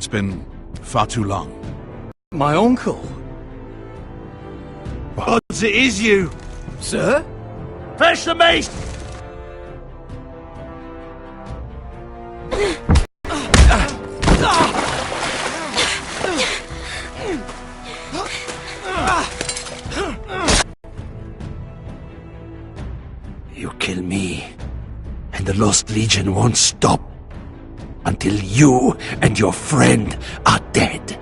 It's been far too long. My uncle? Odds it is you! Sir? Fetch the mace! You kill me, and the Lost Legion won't stop until you and your friend are dead.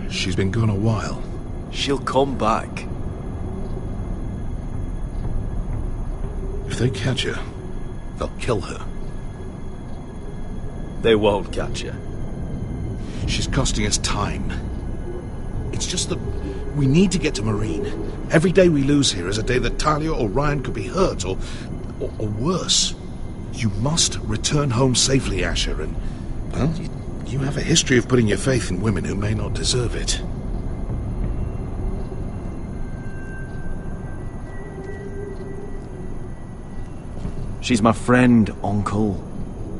She's been gone a while. She'll come back. If they catch her, they'll kill her. They won't catch her. She's costing us time. It's just that we need to get to Marine. Every day we lose here is a day that Talia or Ryan could be hurt, or worse. You must return home safely, Asher, and, well, you have a history of putting your faith in women who may not deserve it. She's my friend, Uncle.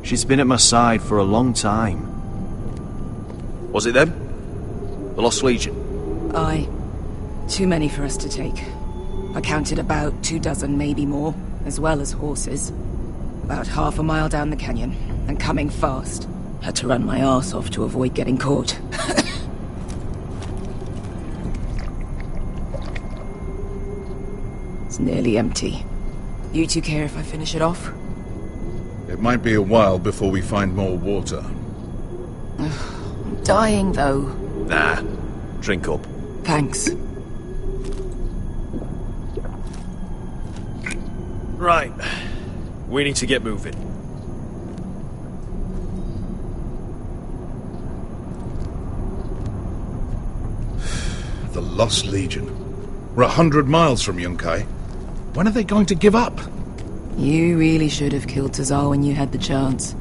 She's been at my side for a long time. Was it them? The Lost Legion? Aye. Too many for us to take. I counted about 24, maybe more, as well as horses. About half a mile down the canyon, and coming fast. Had to run my arse off to avoid getting caught. It's nearly empty. You two care if I finish it off? It might be a while before we find more water. I'm dying, though. Nah. Drink up. Thanks. Right. We need to get moving. The Lost Legion. We're 100 miles from Yunkai. When are they going to give up? You really should have killed Tazal when you had the chance.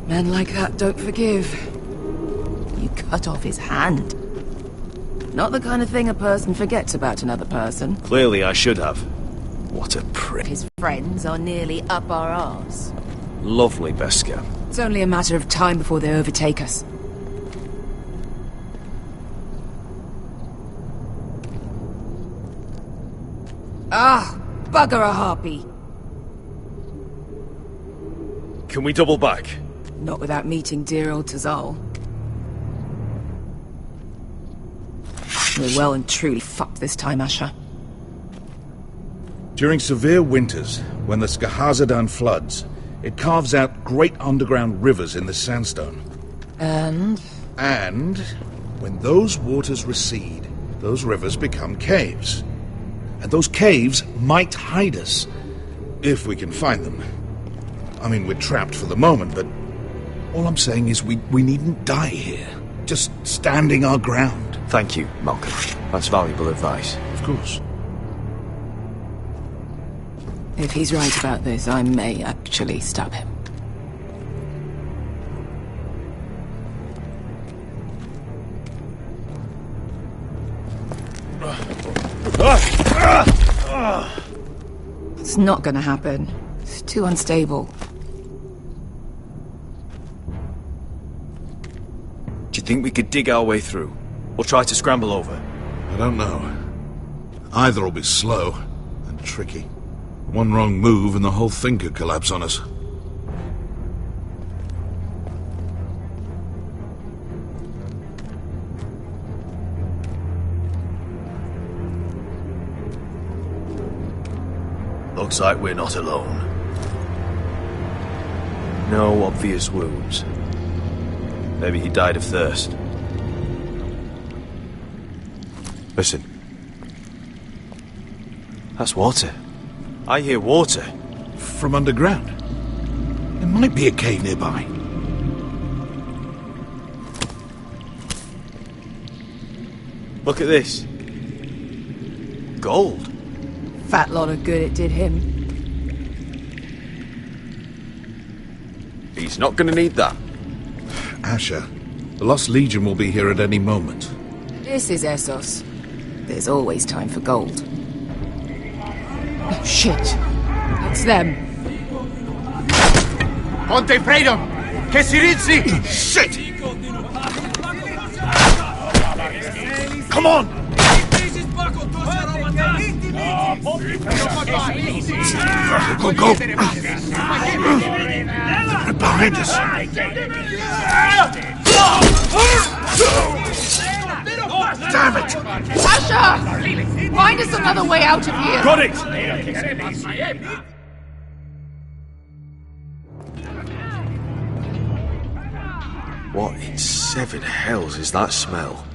Men like that don't forgive. You cut off his hand. Not the kind of thing a person forgets about another person. Clearly I should have. What a prick. His friends are nearly up our arse. Lovely, Beskar. It's only a matter of time before they overtake us. Ah! Bugger a harpy! Can we double back? Not without meeting dear old Tazal. We're well and truly fucked this time, Asher. During severe winters, when the Skahazadan floods, it carves out great underground rivers in the sandstone. And when those waters recede, those rivers become caves. And those caves might hide us, if we can find them. I mean, we're trapped for the moment, but all I'm saying is we needn't die here. Just standing our ground. Thank you, Malcolm. That's valuable advice. Of course. if he's right about this, I may actually stab him. It's not gonna happen. It's too unstable. Do you think we could dig our way through? Or try to scramble over? I don't know. Either will be slow and tricky. One wrong move and the whole thing could collapse on us. Looks like we're not alone. No obvious wounds. Maybe he died of thirst. Listen. That's water. I hear water. From underground. There might be a cave nearby. Look at this. Gold. Fat lot of good it did him. He's not gonna need that. Asher, the Lost Legion will be here at any moment. This is Essos. There's always time for gold. Oh, shit. That's them. Ponte freedom! Che si rizzi! Shit! Come on! Go, go! Behind us! Damn it! Asher! Find us another way out of here! Got it! What in seven hells is that smell?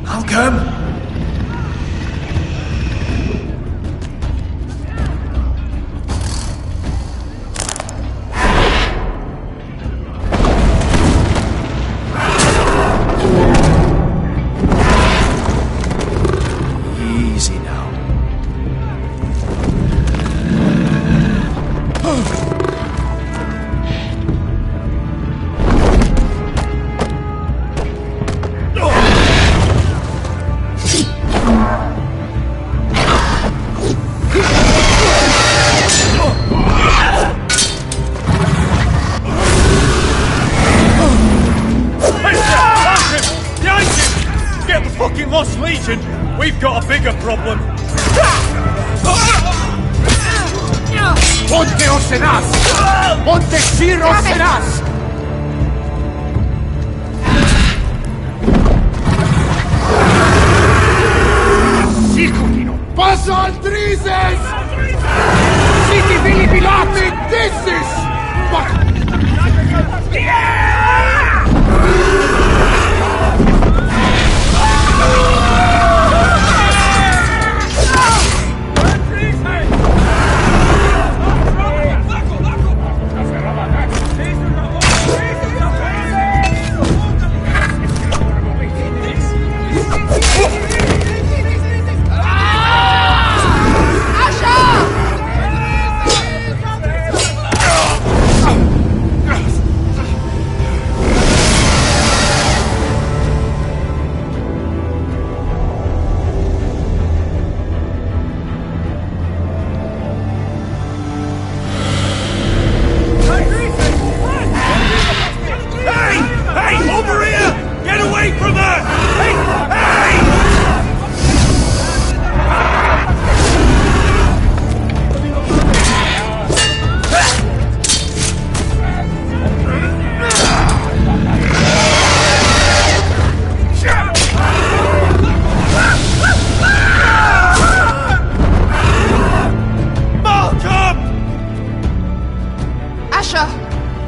Malcolm? Easy now. Lost Legion, we've got a bigger problem. Ponte Osenas! Ponte Sir Osenas! Passo al Drises! Siti Filipilati! This is...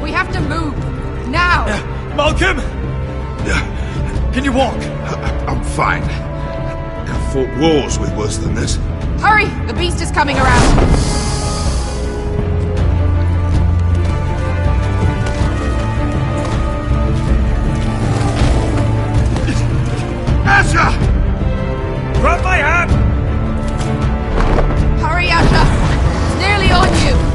We have to move! Now! Malcolm! Can you walk? I'm fine. I've fought wars with worse than this. Hurry! The beast is coming around! Asher! Grab my hand! Hurry, Asher! It's nearly on you!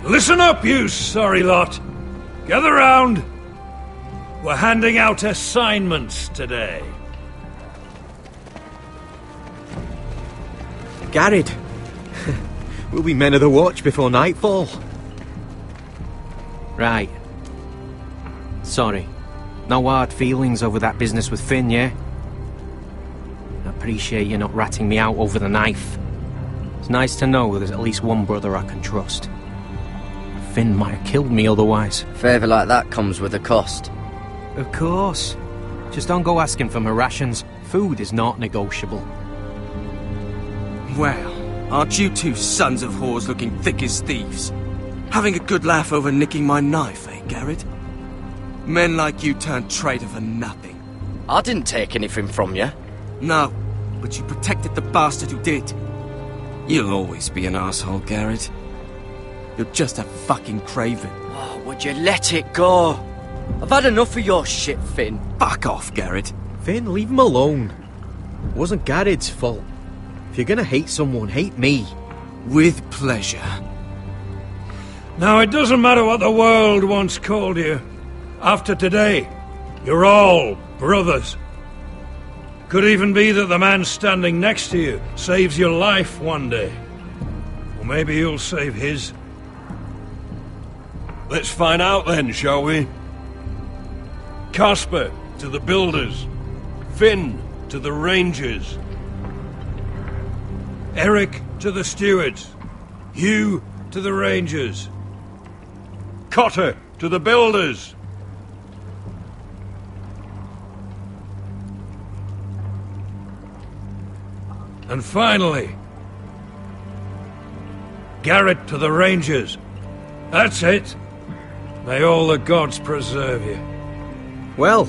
Listen up, you sorry lot. Gather round. We're handing out assignments today. Garrett. We'll be men of the watch before nightfall. Right. Sorry. No hard feelings over that business with Finn, yeah? I appreciate you not ratting me out over the knife. It's nice to know there's at least one brother I can trust. Finn might have killed me otherwise. A favour like that comes with a cost. Of course. Just don't go asking for my rations. Food is not negotiable. Well, aren't you two sons of whores looking thick as thieves? Having a good laugh over nicking my knife, eh, Garrett? Men like you turn traitor for nothing. I didn't take anything from you. No, but you protected the bastard who did. You'll always be an asshole, Garrett. You're just a fucking craven. Oh, would you let it go? I've had enough of your shit, Finn. Fuck off, Garrett. Finn, leave him alone. It wasn't Garrett's fault. If you're gonna hate someone, hate me. With pleasure. Now, it doesn't matter what the world once called you. After today, you're all brothers. Could even be that the man standing next to you saves your life one day. Or maybe you'll save his. Let's find out then, shall we? Casper to the builders. Finn to the rangers. Eric to the stewards. Hugh to the rangers. Cotter to the builders. And finally, Garrett to the rangers. That's it. May all the gods preserve you. Well,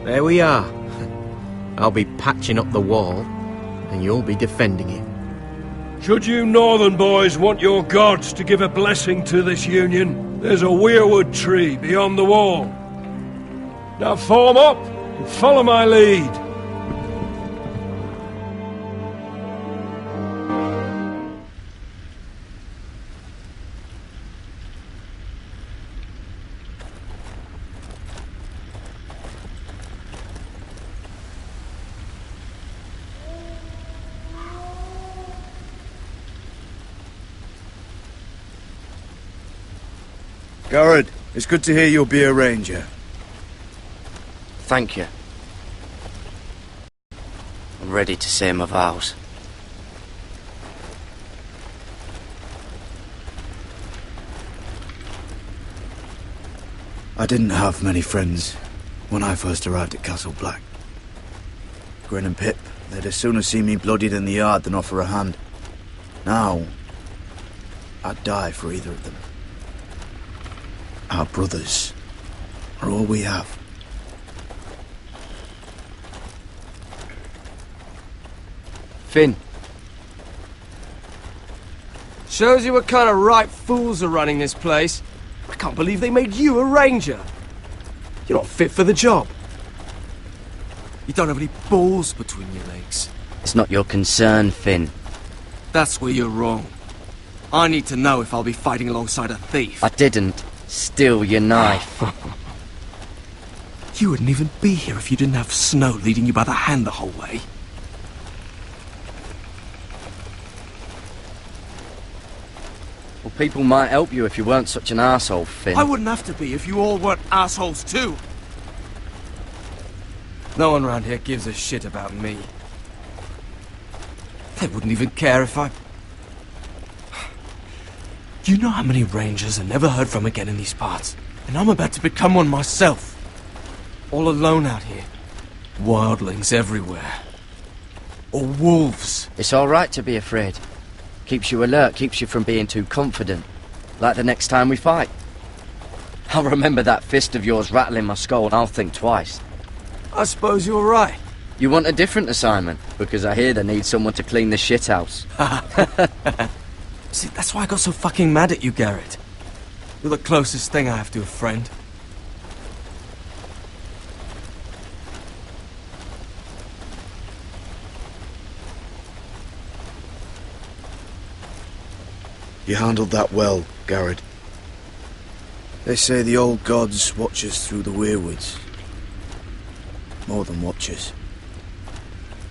there we are. I'll be patching up the wall, and you'll be defending it. Should you northern boys want your gods to give a blessing to this union, there's a weirwood tree beyond the wall. Now form up and follow my lead. Garrett, it's good to hear you'll be a ranger. Thank you. I'm ready to say my vows. I didn't have many friends when I first arrived at Castle Black. Grin and Pip, they'd as sooner see me bloodied in the yard than offer a hand. Now, I'd die for either of them. Our brothers are all we have. Finn. Shows you what kind of ripe fools are running this place. I can't believe they made you a ranger. You're not fit for the job. You don't have any balls between your legs. It's not your concern, Finn. That's where you're wrong. I need to know if I'll be fighting alongside a thief. I didn't steal your knife. You wouldn't even be here if you didn't have Snow leading you by the hand the whole way. Well, people might help you if you weren't such an arsehole, Finn. I wouldn't have to be if you all weren't assholes too. No one around here gives a shit about me. They wouldn't even care if I... You know how many rangers are never heard from again in these parts? And I'm about to become one myself. All alone out here. Wildlings everywhere. Or wolves. It's all right to be afraid. Keeps you alert, keeps you from being too confident. Like the next time we fight. I'll remember that fist of yours rattling my skull and I'll think twice. I suppose you're right. You want a different assignment? Because I hear they need someone to clean the shithouse. See, that's why I got so fucking mad at you, Garrett. You're the closest thing I have to a friend. You handled that well, Garrett. They say the old gods watch us through the weirwoods. More than watchers.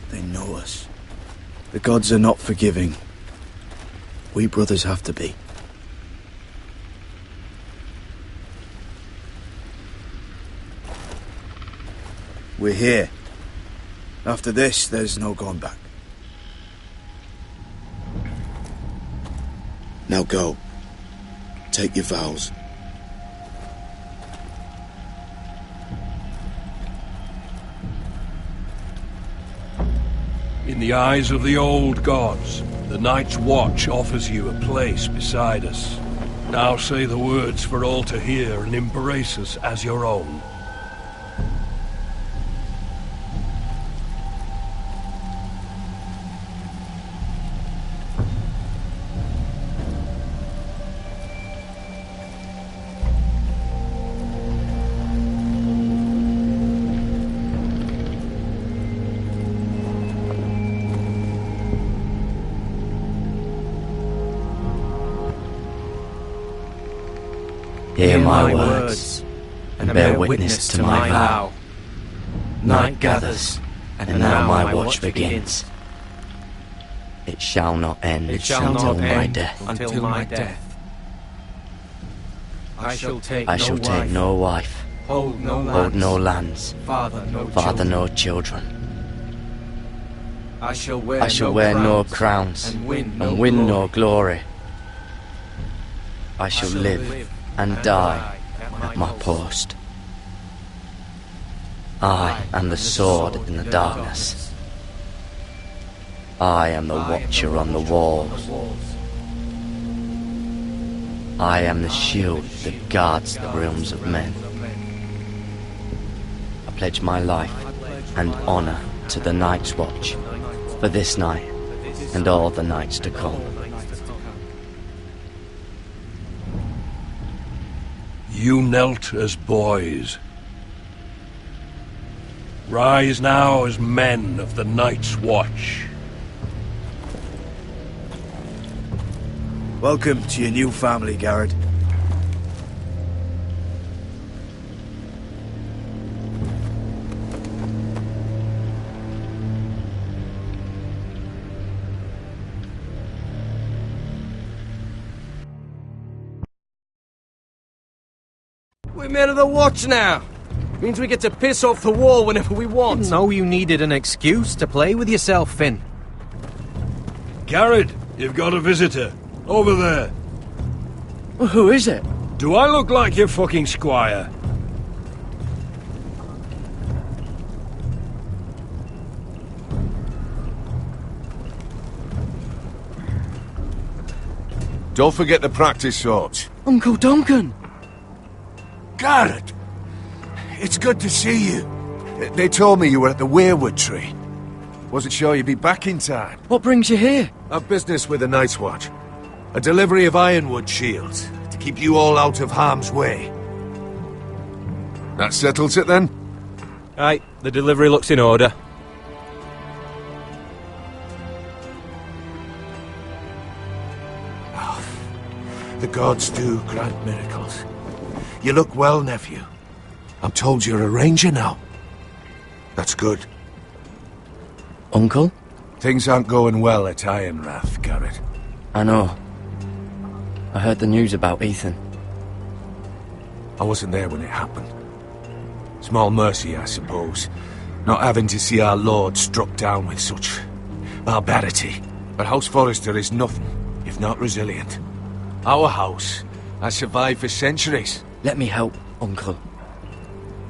They know us. The gods are not forgiving. We brothers have to be. We're here. After this, there's no going back. Now go. Take your vows. In the eyes of the old gods, the Night's Watch offers you a place beside us. Now say the words for all to hear and embrace us as your own. Hear my words, and bear witness to my vow. Night gathers, and now my watch begins. It shall not end until my death. Until my death. I shall take no wife, hold hold no lands, father no children. I shall wear no crowns, and win no glory. I shall live and die at my post. I am the sword in the darkness. I am the watcher on the walls. I am the shield that guards the realms of men. I pledge my life and honor to the Night's Watch for this night and all the nights to come. You knelt as boys. Rise now as men of the Night's Watch. Welcome to your new family, Garrett. We're men of the Watch now. Means we get to piss off the wall whenever we want. Didn't know you needed an excuse to play with yourself, Finn. Garrett, you've got a visitor. Over there. Well, who is it? Do I look like your fucking squire? Don't forget the practice swords. Uncle Duncan! Garrett! It's good to see you. They told me you were at the Weirwood tree. Wasn't sure you'd be back in time. What brings you here? A business with the Night's Watch. A delivery of ironwood shields to keep you all out of harm's way. That settles it then? Aye, the delivery looks in order. The gods do grant miracles. You look well, nephew. I'm told you're a ranger now. That's good. Uncle? Things aren't going well at Ironrath, Garrett. I know. I heard the news about Ethan. I wasn't there when it happened. Small mercy, I suppose, not having to see our lord struck down with such barbarity. But House Forrester is nothing if not resilient. Our house has survived for centuries. Let me help, Uncle.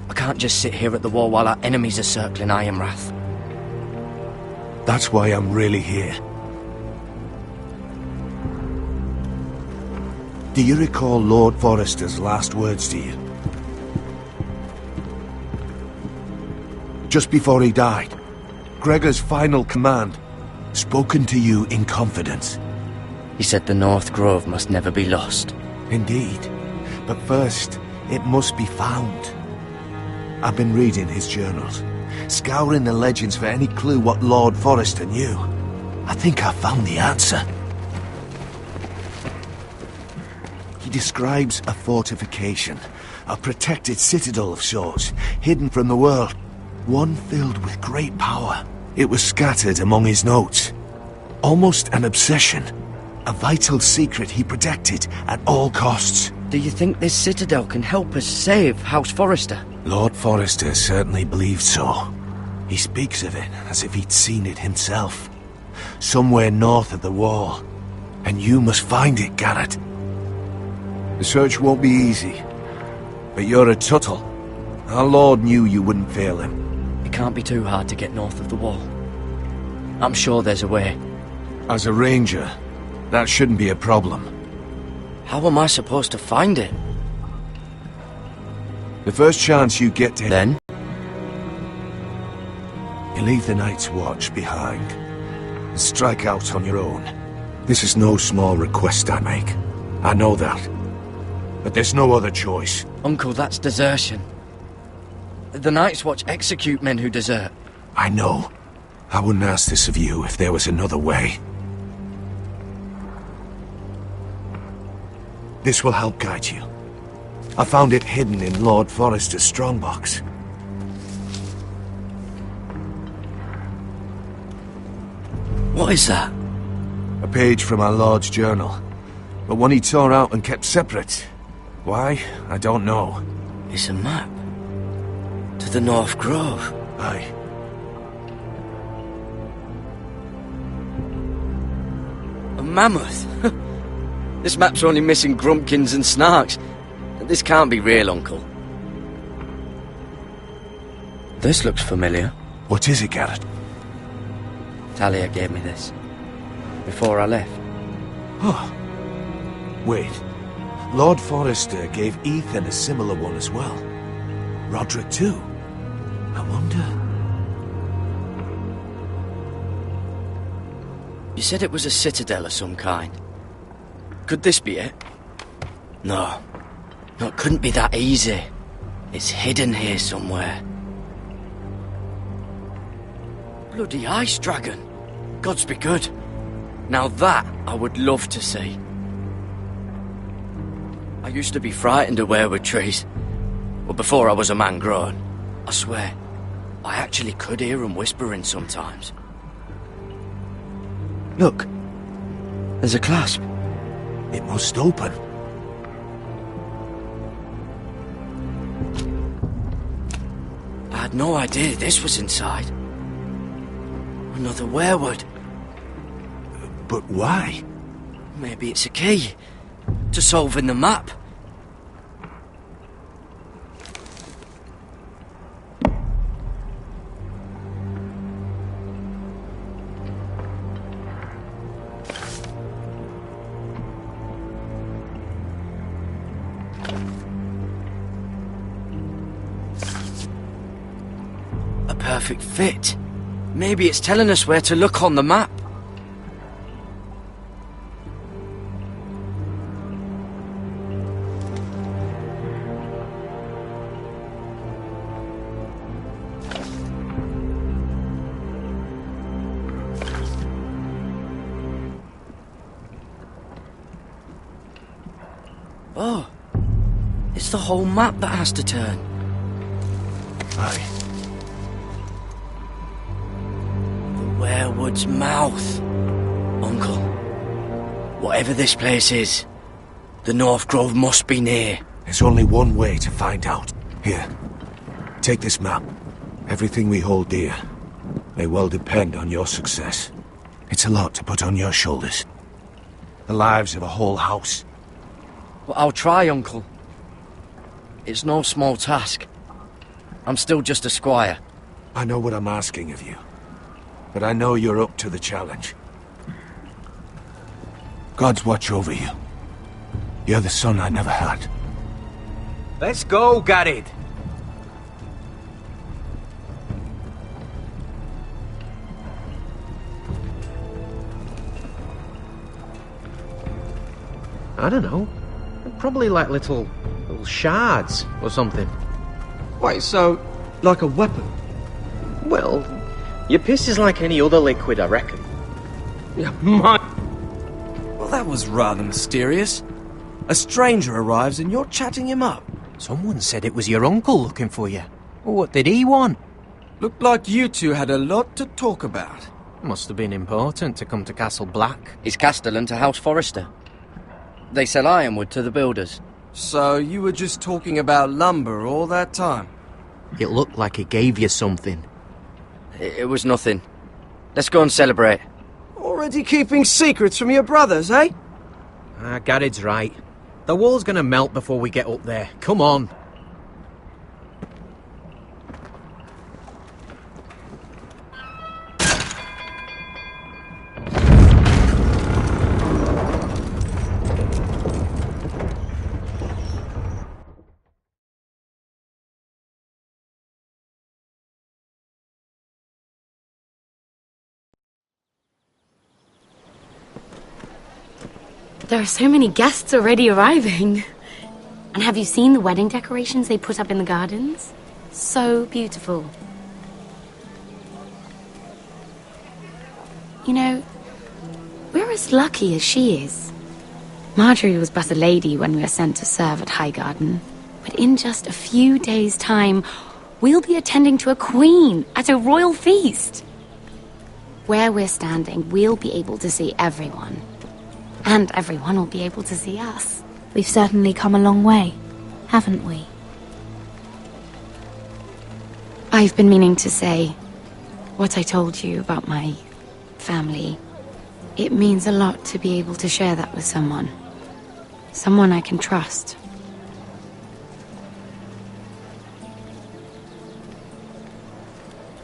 I can't just sit here at the wall while our enemies are circling Ironrath. That's why I'm really here. Do you recall Lord Forrester's last words to you? Just before he died, Gregor's final command, spoken to you in confidence. He said the North Grove must never be lost. Indeed. But first, it must be found. I've been reading his journals, scouring the legends for any clue what Lord Forrester knew. I think I found the answer. He describes a fortification, a protected citadel of sorts, hidden from the world, one filled with great power. It was scattered among his notes. Almost an obsession. A vital secret he protected at all costs. Do you think this citadel can help us save House Forrester? Lord Forrester certainly believed so. He speaks of it as if he'd seen it himself. Somewhere north of the wall. And you must find it, Garrett. The search won't be easy. But you're a Tuttle. Our Lord knew you wouldn't fail him. It can't be too hard to get north of the wall. I'm sure there's a way. As a ranger, that shouldn't be a problem. How am I supposed to find it? The first chance you get to... Then? You leave the Night's Watch behind. And strike out on your own. This is no small request I make. I know that. But there's no other choice. Uncle, that's desertion. The Night's Watch execute men who desert. I know. I wouldn't ask this of you if there was another way. This will help guide you. I found it hidden in Lord Forrester's strongbox. What is that? A page from our Lord's journal. But one he tore out and kept separate. Why? I don't know. It's a map. To the North Grove. Aye. A mammoth? This map's only missing grumpkins and snarks. This can't be real, Uncle. This looks familiar. What is it, Garrett? Talia gave me this. Before I left. Oh. Wait. Lord Forrester gave Ethan a similar one as well. Roderick too. I wonder... You said it was a citadel of some kind. Could this be it? No. No, it couldn't be that easy. It's hidden here somewhere. Bloody ice dragon. Gods be good. Now that I would love to see. I used to be frightened of weirwood trees. Well, before I was a man grown. I swear, I actually could hear them whispering sometimes. Look. There's a clasp. It must open. I had no idea this was inside. Another weirwood. But why? Maybe it's a key to solving the map. A perfect fit. Maybe it's telling us where to look on the map. Oh, it's the whole map that has to turn. Aye. The weirwood's mouth. Uncle, whatever this place is, the North Grove must be near. There's only one way to find out. Here, take this map. Everything we hold dear may well depend on your success. It's a lot to put on your shoulders. The lives of a whole house. Well, I'll try, Uncle. It's no small task. I'm still just a squire. I know what I'm asking of you, but I know you're up to the challenge. God's watch over you. You're the son I never had. Let's go, Garrett. I don't know. Probably like little shards or something. Wait, so, like a weapon? Well, your piss is like any other liquid, I reckon. Yeah, my... Well, that was rather mysterious. A stranger arrives and you're chatting him up. Someone said it was your uncle looking for you. What did he want? Looked like you two had a lot to talk about. Must have been important to come to Castle Black. He's castellan to House Forrester. They sell ironwood to the builders. So you were just talking about lumber all that time? It looked like he gave you something. It was nothing. Let's go and celebrate. Already keeping secrets from your brothers, eh? Gared's right. The wall's gonna melt before we get up there. Come on. There are so many guests already arriving. And have you seen the wedding decorations they put up in the gardens? So beautiful. You know, we're as lucky as she is. Marjorie was but a lady when we were sent to serve at Highgarden. But in just a few days' time, we'll be attending to a queen at a royal feast. Where we're standing, we'll be able to see everyone. And everyone will be able to see us. We've certainly come a long way, haven't we? I've been meaning to say what I told you about my family. It means a lot to be able to share that with someone. Someone I can trust.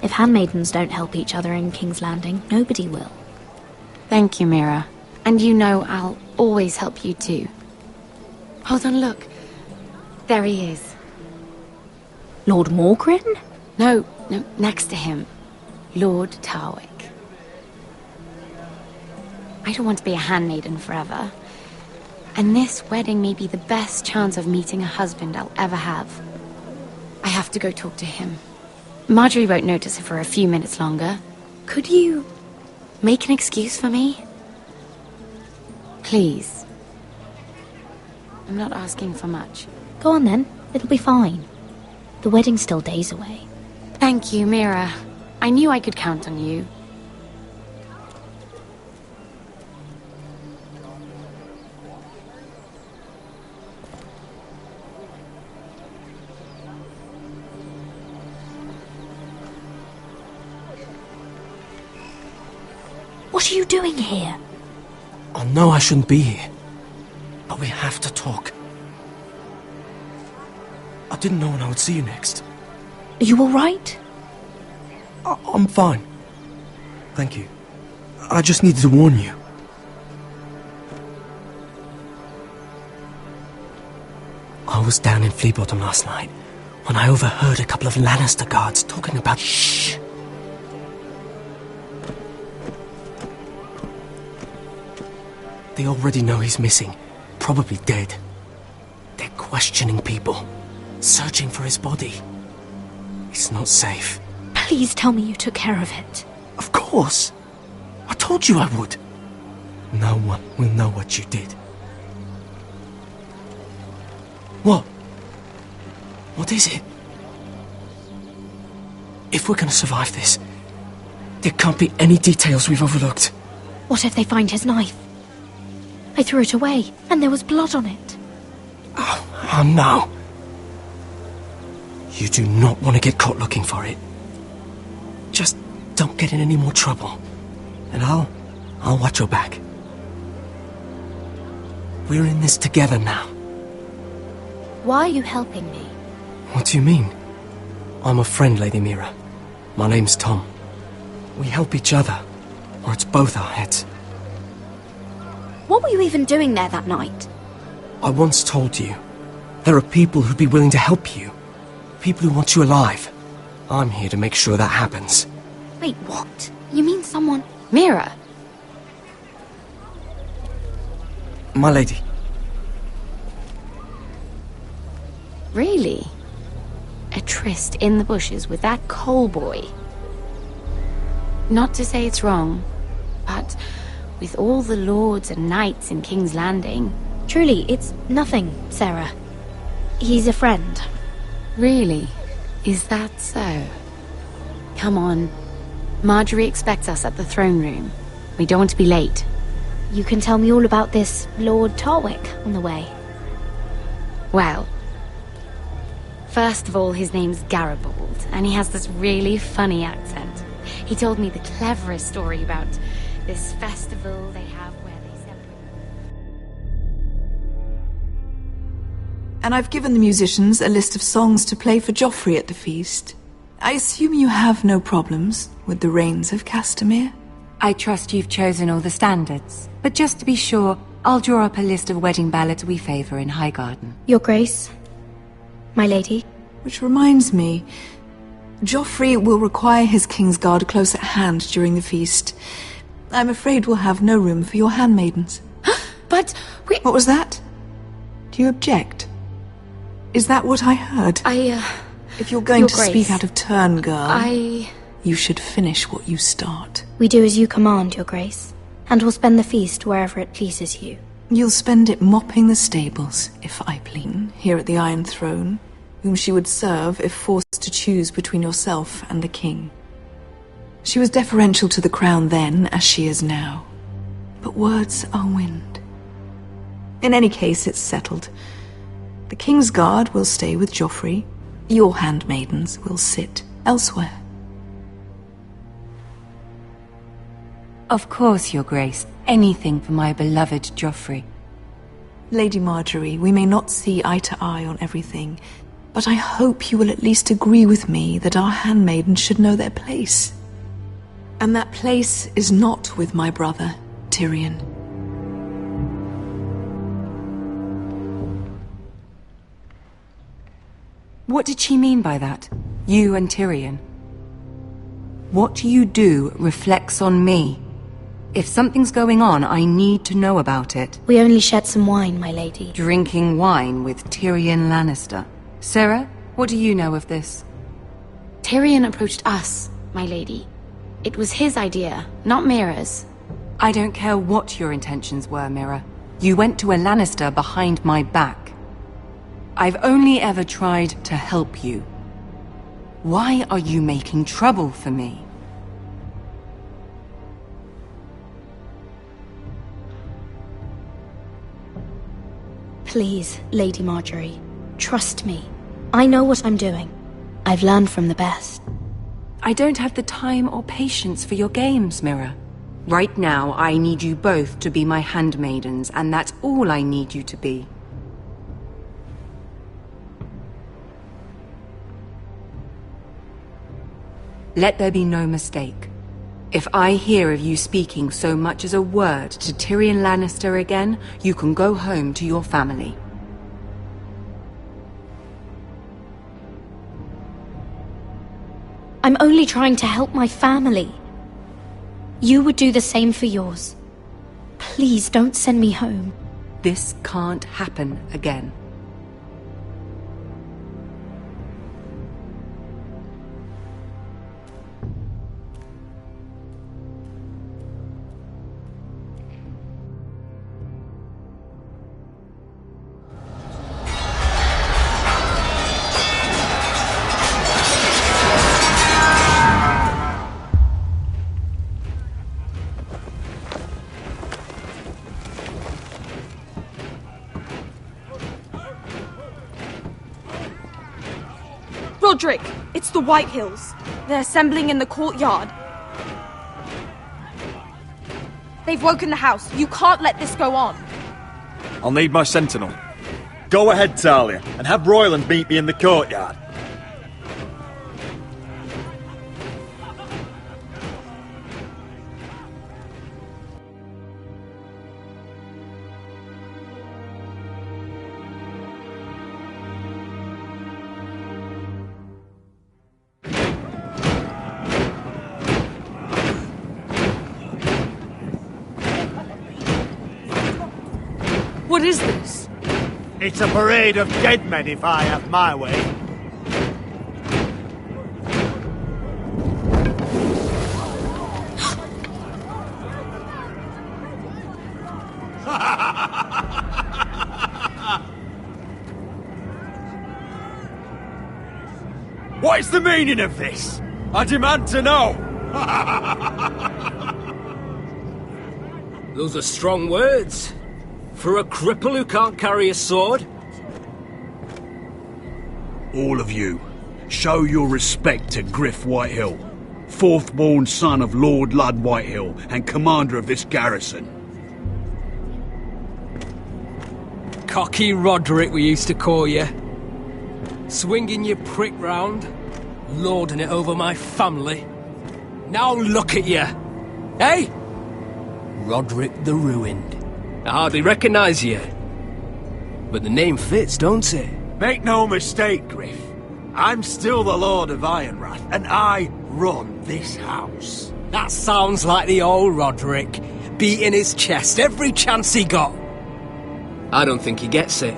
If handmaidens don't help each other in King's Landing, nobody will. Thank you, Mira. And you know I'll always help you too. Hold on, look. There he is. Lord Morgrin? No, next to him. Lord Tarwick. I don't want to be a handmaiden forever. And this wedding may be the best chance of meeting a husband I'll ever have. I have to go talk to him. Marjorie won't notice it for a few minutes longer. Could you make an excuse for me? Please. I'm not asking for much. Go on then, it'll be fine. The wedding's still days away. Thank you, Mira. I knew I could count on you. What are you doing here? I know I shouldn't be here, but we have to talk. I didn't know when I would see you next. Are you alright? I'm fine. Thank you. I just needed to warn you. I was down in Flea Bottom last night when I overheard a couple of Lannister guards talking about... Shh! They already know he's missing, probably dead. They're questioning people, searching for his body. It's not safe. Please tell me you took care of it. Of course! I told you I would. No one will know what you did. What? What is it? If we're gonna survive this, there can't be any details we've overlooked. What if they find his knife? I threw it away, and there was blood on it. Oh no. You do not want to get caught looking for it. Just don't get in any more trouble. And I'll watch your back. We're in this together now. Why are you helping me? What do you mean? I'm a friend, Lady Mira. My name's Tom. We help each other, or it's both our heads. What were you even doing there that night? I once told you, there are people who'd be willing to help you. People who want you alive. I'm here to make sure that happens. Wait, what? You mean someone... Mira! My lady. Really? A tryst in the bushes with that coal boy? Not to say it's wrong, but with all the lords and knights in King's Landing, Truly, it's nothing, Sarah. He's a friend. Really? Is that so? Come on. Marjorie expects us at the throne room. We don't want to be late. You can tell me all about this Lord Tarwick on the way. Well, first of all, his name's Garibold, and he has this really funny accent. He told me the cleverest story about this festival they have where they celebrate. And I've given the musicians a list of songs to play for Joffrey at the feast. I assume you have no problems with the Rains of Castamere? I trust you've chosen all the standards. But just to be sure, I'll draw up a list of wedding ballads we favour in Highgarden. Your Grace, my lady. Which reminds me, Joffrey will require his Kingsguard close at hand during the feast. I'm afraid we'll have no room for your handmaidens. But we... What was that? Do you object? Is that what I heard? If you're going Your to Grace, speak out of turn, girl, I... you should finish what you start. We do as you command, Your Grace, and we'll spend the feast wherever it pleases you. You'll spend it mopping the stables, if I please, here at the Iron Throne, whom she would serve if forced to choose between yourself and the king. She was deferential to the crown then, as she is now. But words are wind. In any case, it's settled. The Kingsguard will stay with Joffrey. Your handmaidens will sit elsewhere. Of course, Your Grace. Anything for my beloved Joffrey. Lady Marjorie, we may not see eye to eye on everything, but I hope you will at least agree with me that our handmaidens should know their place. And that place is not with my brother, Tyrion. What did she mean by that? You and Tyrion? What you do reflects on me. If something's going on, I need to know about it. We only shed some wine, my lady. Drinking wine with Tyrion Lannister. Sarah, what do you know of this? Tyrion approached us, my lady. It was his idea, not Mira's. I don't care what your intentions were, Mira. You went to a Lannister behind my back. I've only ever tried to help you. Why are you making trouble for me? Please, Lady Marjorie, trust me. I know what I'm doing. I've learned from the best. I don't have the time or patience for your games, Mira. Right now, I need you both to be my handmaidens, and that's all I need you to be. Let there be no mistake. If I hear of you speaking so much as a word to Tyrion Lannister again, you can go home to your family. I'm only trying to help my family. You would do the same for yours. Please don't send me home. This can't happen again. Roderick, it's the White Hills. They're assembling in the courtyard. They've woken the house. You can't let this go on. I'll need my sentinel. Go ahead, Talia, and have Royland meet me in the courtyard. What is this? It's a parade of dead men if I have my way. What is the meaning of this? I demand to know! Those are strong words. For a cripple who can't carry a sword. All of you, show your respect to Griff Whitehill, fourth-born son of Lord Lud Whitehill and commander of this garrison. Cocky Roderick, we used to call you. Swinging your prick round, lording it over my family. Now look at you. Hey? Roderick the Ruined. I hardly recognise you. But the name fits, don't it? Make no mistake, Griff. I'm still the Lord of Ironrath, and I run this house. That sounds like the old Roderick, beating his chest every chance he got. I don't think he gets it.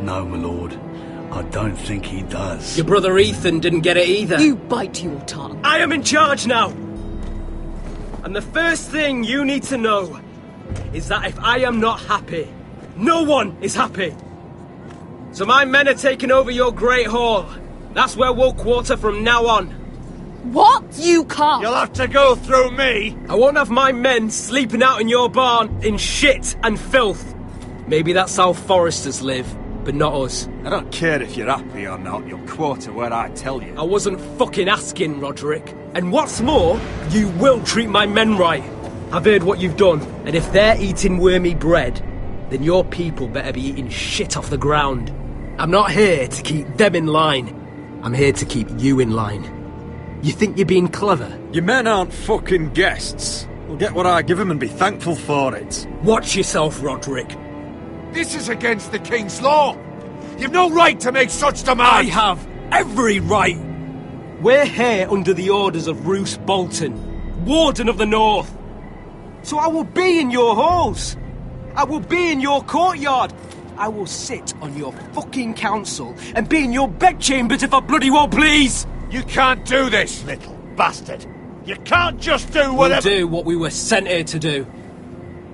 No, my lord. I don't think he does. Your brother Ethan didn't get it either. You bite your tongue. I am in charge now! And the first thing you need to know is that if I am not happy, no one is happy. So my men are taking over your Great Hall. That's where we'll quarter from now on. What? You can't! You'll have to go through me! I won't have my men sleeping out in your barn in shit and filth. Maybe that's how foresters live, but not us. I don't care if you're happy or not, you'll quarter where I tell you. I wasn't fucking asking, Roderick. And what's more, you will treat my men right. I've heard what you've done, and if they're eating wormy bread, then your people better be eating shit off the ground. I'm not here to keep them in line. I'm here to keep you in line. You think you're being clever? Your men aren't fucking guests. We'll get what I give them and be thankful for it. Watch yourself, Roderick. This is against the King's law. You've no right to make such demands. I have every right. We're here under the orders of Roose Bolton, Warden of the North. So I will be in your halls. I will be in your courtyard. I will sit on your fucking council and be in your bedchambers if I bloody well please. You can't do this, little bastard. You can't just do whatever... We'll do what we were sent here to do.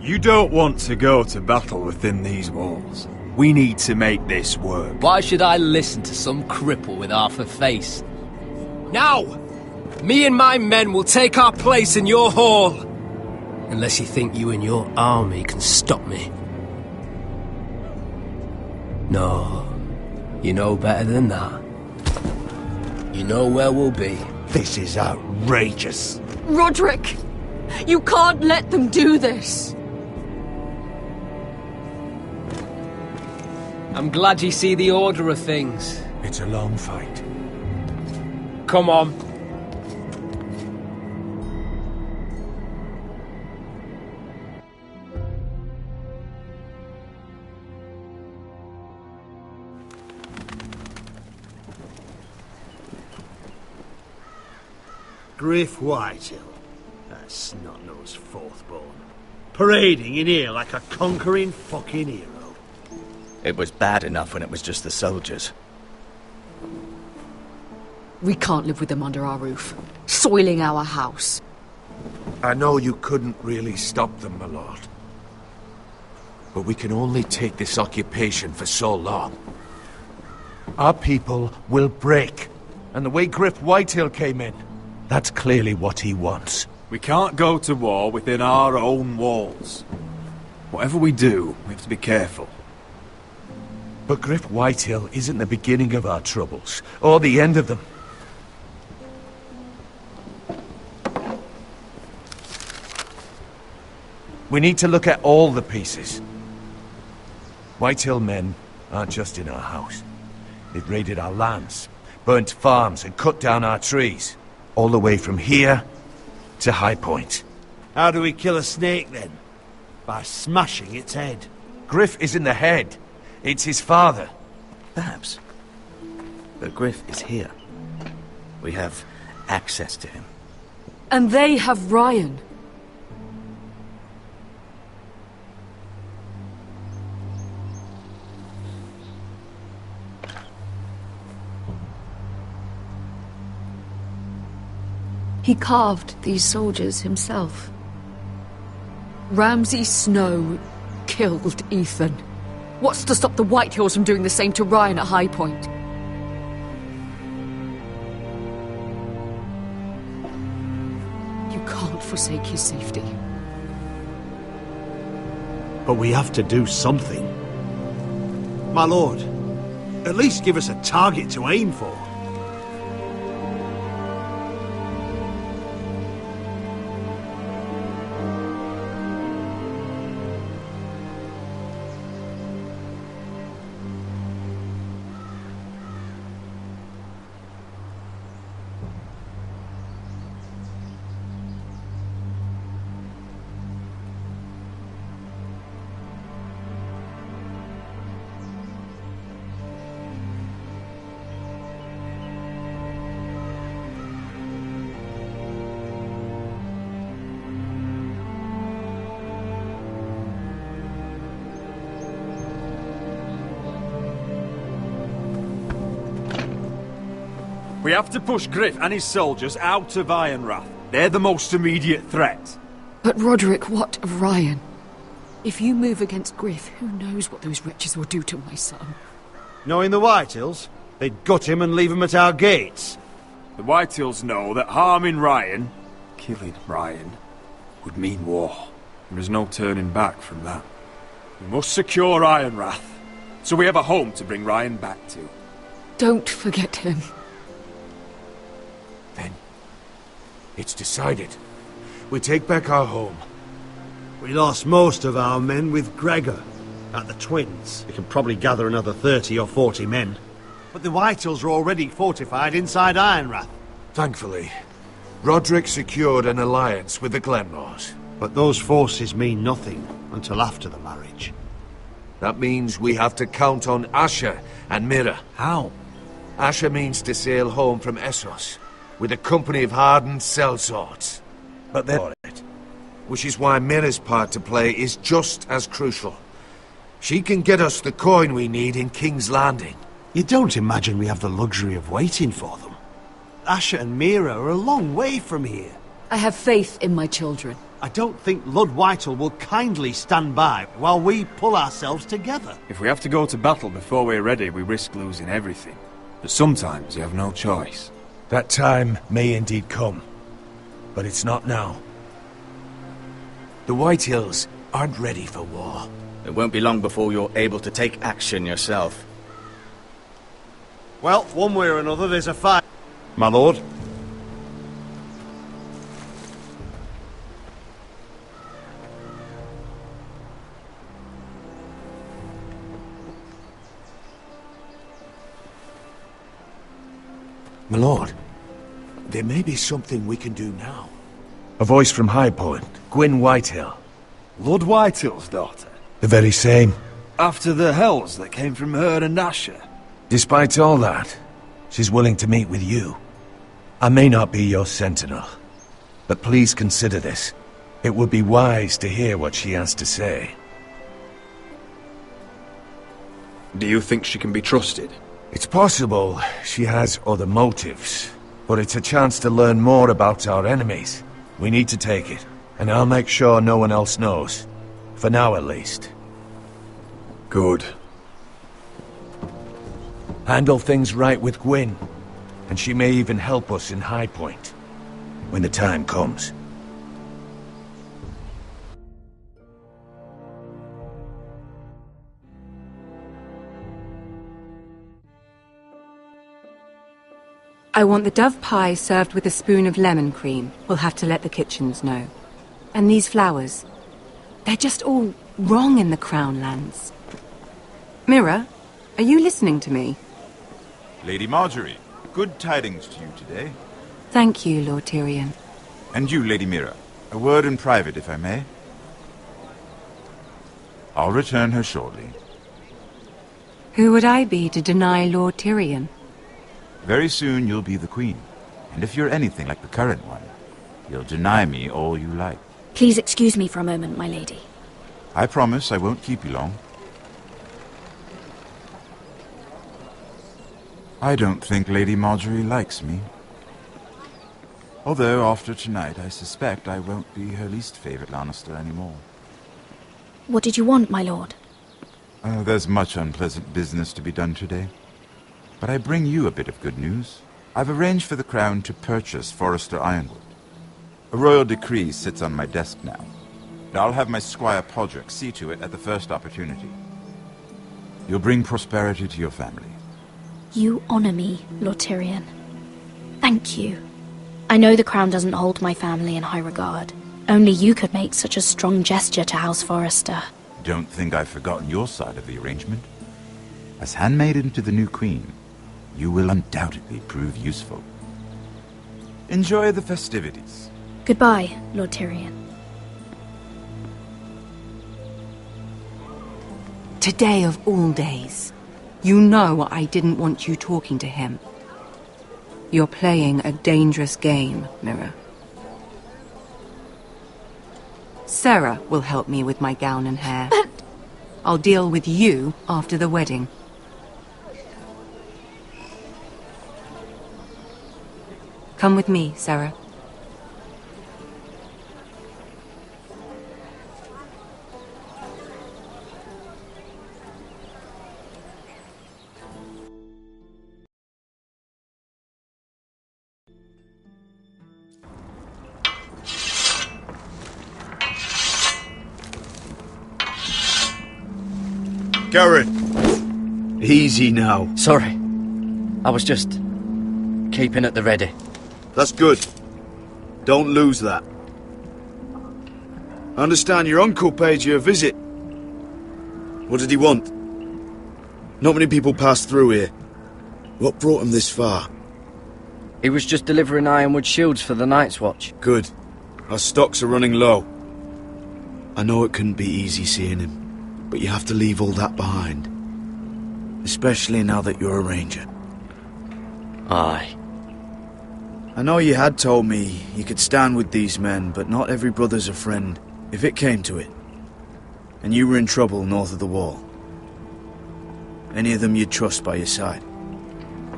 You don't want to go to battle within these walls. We need to make this work. Why should I listen to some cripple with half a face? Now! Me and my men will take our place in your hall. Unless you think you and your army can stop me. No. You know better than that. You know where we'll be. This is outrageous. Roderick! You can't let them do this! I'm glad you see the order of things. It's a long fight. Come on. Griff Whitehill, that snot-nosed fourth-born, parading in here like a conquering fucking hero. It was bad enough when it was just the soldiers. We can't live with them under our roof, soiling our house. I know you couldn't really stop them, my lord. But we can only take this occupation for so long. Our people will break. And the way Griff Whitehill came in, that's clearly what he wants. We can't go to war within our own walls. Whatever we do, we have to be careful. But Griff Whitehill isn't the beginning of our troubles, or the end of them. We need to look at all the pieces. Whitehill men aren't just in our house. They've raided our lands, burnt farms and cut down our trees. All the way from here to High Point. How do we kill a snake, then? By smashing its head. Griff isn't the head. It's his father. Perhaps. But Griff is here. We have access to him. And they have Ryan. He carved these soldiers himself. Ramsay Snow killed Ethan. What's to stop the Whitehills from doing the same to Ryan at High Point? forsake his safety. But we have to do something. My lord, at least give us a target to aim for. We have to push Griff and his soldiers out of Ironrath. They're the most immediate threat. But Roderick, what of Ryan? If you move against Griff, who knows what those wretches will do to my son? Knowing the Whitehills, they'd gut him and leave him at our gates. The Whitehills know that harming Ryan, killing Ryan, would mean war. There is no turning back from that. We must secure Ironrath, so we have a home to bring Ryan back to. Don't forget him. Then, it's decided. We take back our home. We lost most of our men with Gregor at the Twins. We can probably gather another 30 or 40 men. But the Whitehills are already fortified inside Ironrath. Thankfully, Roderick secured an alliance with the Glenmores. But those forces mean nothing until after the marriage. That means we have to count on Asher and Mira. How? Asher means to sail home from Essos with a company of hardened sellswords. But they're it. Which is why Mira's part to play is just as crucial. She can get us the coin we need in King's Landing. You don't imagine we have the luxury of waiting for them? Asher and Mira are a long way from here. I have faith in my children. I don't think Lord Whitehall will kindly stand by while we pull ourselves together. If we have to go to battle before we're ready, we risk losing everything. But sometimes you have no choice. That time may indeed come, but it's not now. The Whitehills aren't ready for war. It won't be long before you're able to take action yourself. Well, one way or another, there's a fight. My lord. My lord, there may be something we can do now. A voice from High Point, Gwyn Whitehill. Lord Whitehill's daughter? The very same. After the hells that came from her and Asher? Despite all that, she's willing to meet with you. I may not be your sentinel, but please consider this. It would be wise to hear what she has to say. Do you think she can be trusted? It's possible she has other motives, but it's a chance to learn more about our enemies. We need to take it, and I'll make sure no one else knows. For now, at least. Good. Handle things right with Gwyn, and she may even help us in High Point, when the time comes. I want the dove pie served with a spoon of lemon cream. We'll have to let the kitchens know. And these flowers. They're just all wrong in the Crown lands. Mira, are you listening to me? Lady Marjorie, good tidings to you today. Thank you, Lord Tyrion. And you, Lady Mira. A word in private, if I may. I'll return her shortly. Who would I be to deny Lord Tyrion? Very soon you'll be the queen. And if you're anything like the current one, you'll deny me all you like. Please excuse me for a moment, my lady. I promise I won't keep you long. I don't think Lady Marjorie likes me. Although, after tonight, I suspect I won't be her least favorite Lannister anymore. What did you want, my lord? There's much unpleasant business to be done today. But I bring you a bit of good news. I've arranged for the Crown to purchase Forrester Ironwood. A royal decree sits on my desk now. I'll have my squire Podrick see to it at the first opportunity. You'll bring prosperity to your family. You honor me, Lord Tyrion. Thank you. I know the crown doesn't hold my family in high regard. Only you could make such a strong gesture to House Forrester. Don't think I've forgotten your side of the arrangement. As handmaiden to the new queen, you will undoubtedly prove useful. Enjoy the festivities. Goodbye, Lord Tyrion. Today of all days. You know I didn't want you talking to him. You're playing a dangerous game, Mirror. Sarah will help me with my gown and hair. But... I'll deal with you after the wedding. Come with me, Sarah. Garrett! Easy now. Sorry. I was just keeping at the ready. That's good. Don't lose that. I understand your uncle paid you a visit. What did he want? Not many people pass through here. What brought him this far? He was just delivering ironwood shields for the Night's Watch. Good. Our stocks are running low. I know it couldn't be easy seeing him, but you have to leave all that behind. Especially now that you're a ranger. Aye. I know you had told me you could stand with these men, but not every brother's a friend, if it came to it. And you were in trouble north of the wall. Any of them you'd trust by your side.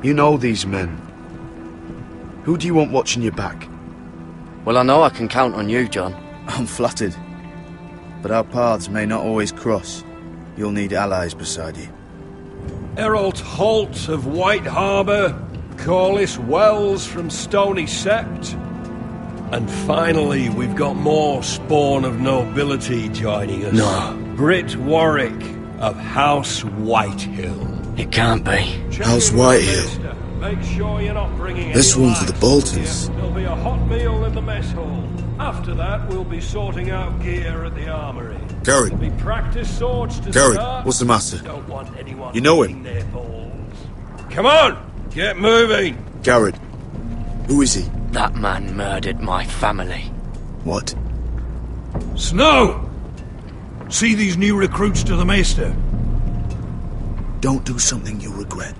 You know these men. Who do you want watching your back? Well, I know I can count on you, John. I'm flattered. But our paths may not always cross. You'll need allies beside you. Errol Holt of White Harbour, Corliss Wells from Stony Sept. And finally, we've got more spawn of nobility joining us. No. Britt Warwick of House Whitehill. It can't be. House Whitehill? Make sure you're not bringing This any one for the Boltons. There'll be a hot meal in the mess hall. After that, we'll be sorting out gear at the armory. Garrett. There'll be practice swords to Garrett, start. what's the matter? Don't want anyone You know licking him? their balls. Come on! Get moving! Garrett. Who is he? That man murdered my family. What? Snow! See these new recruits to the Maester? Don't do something you'll regret.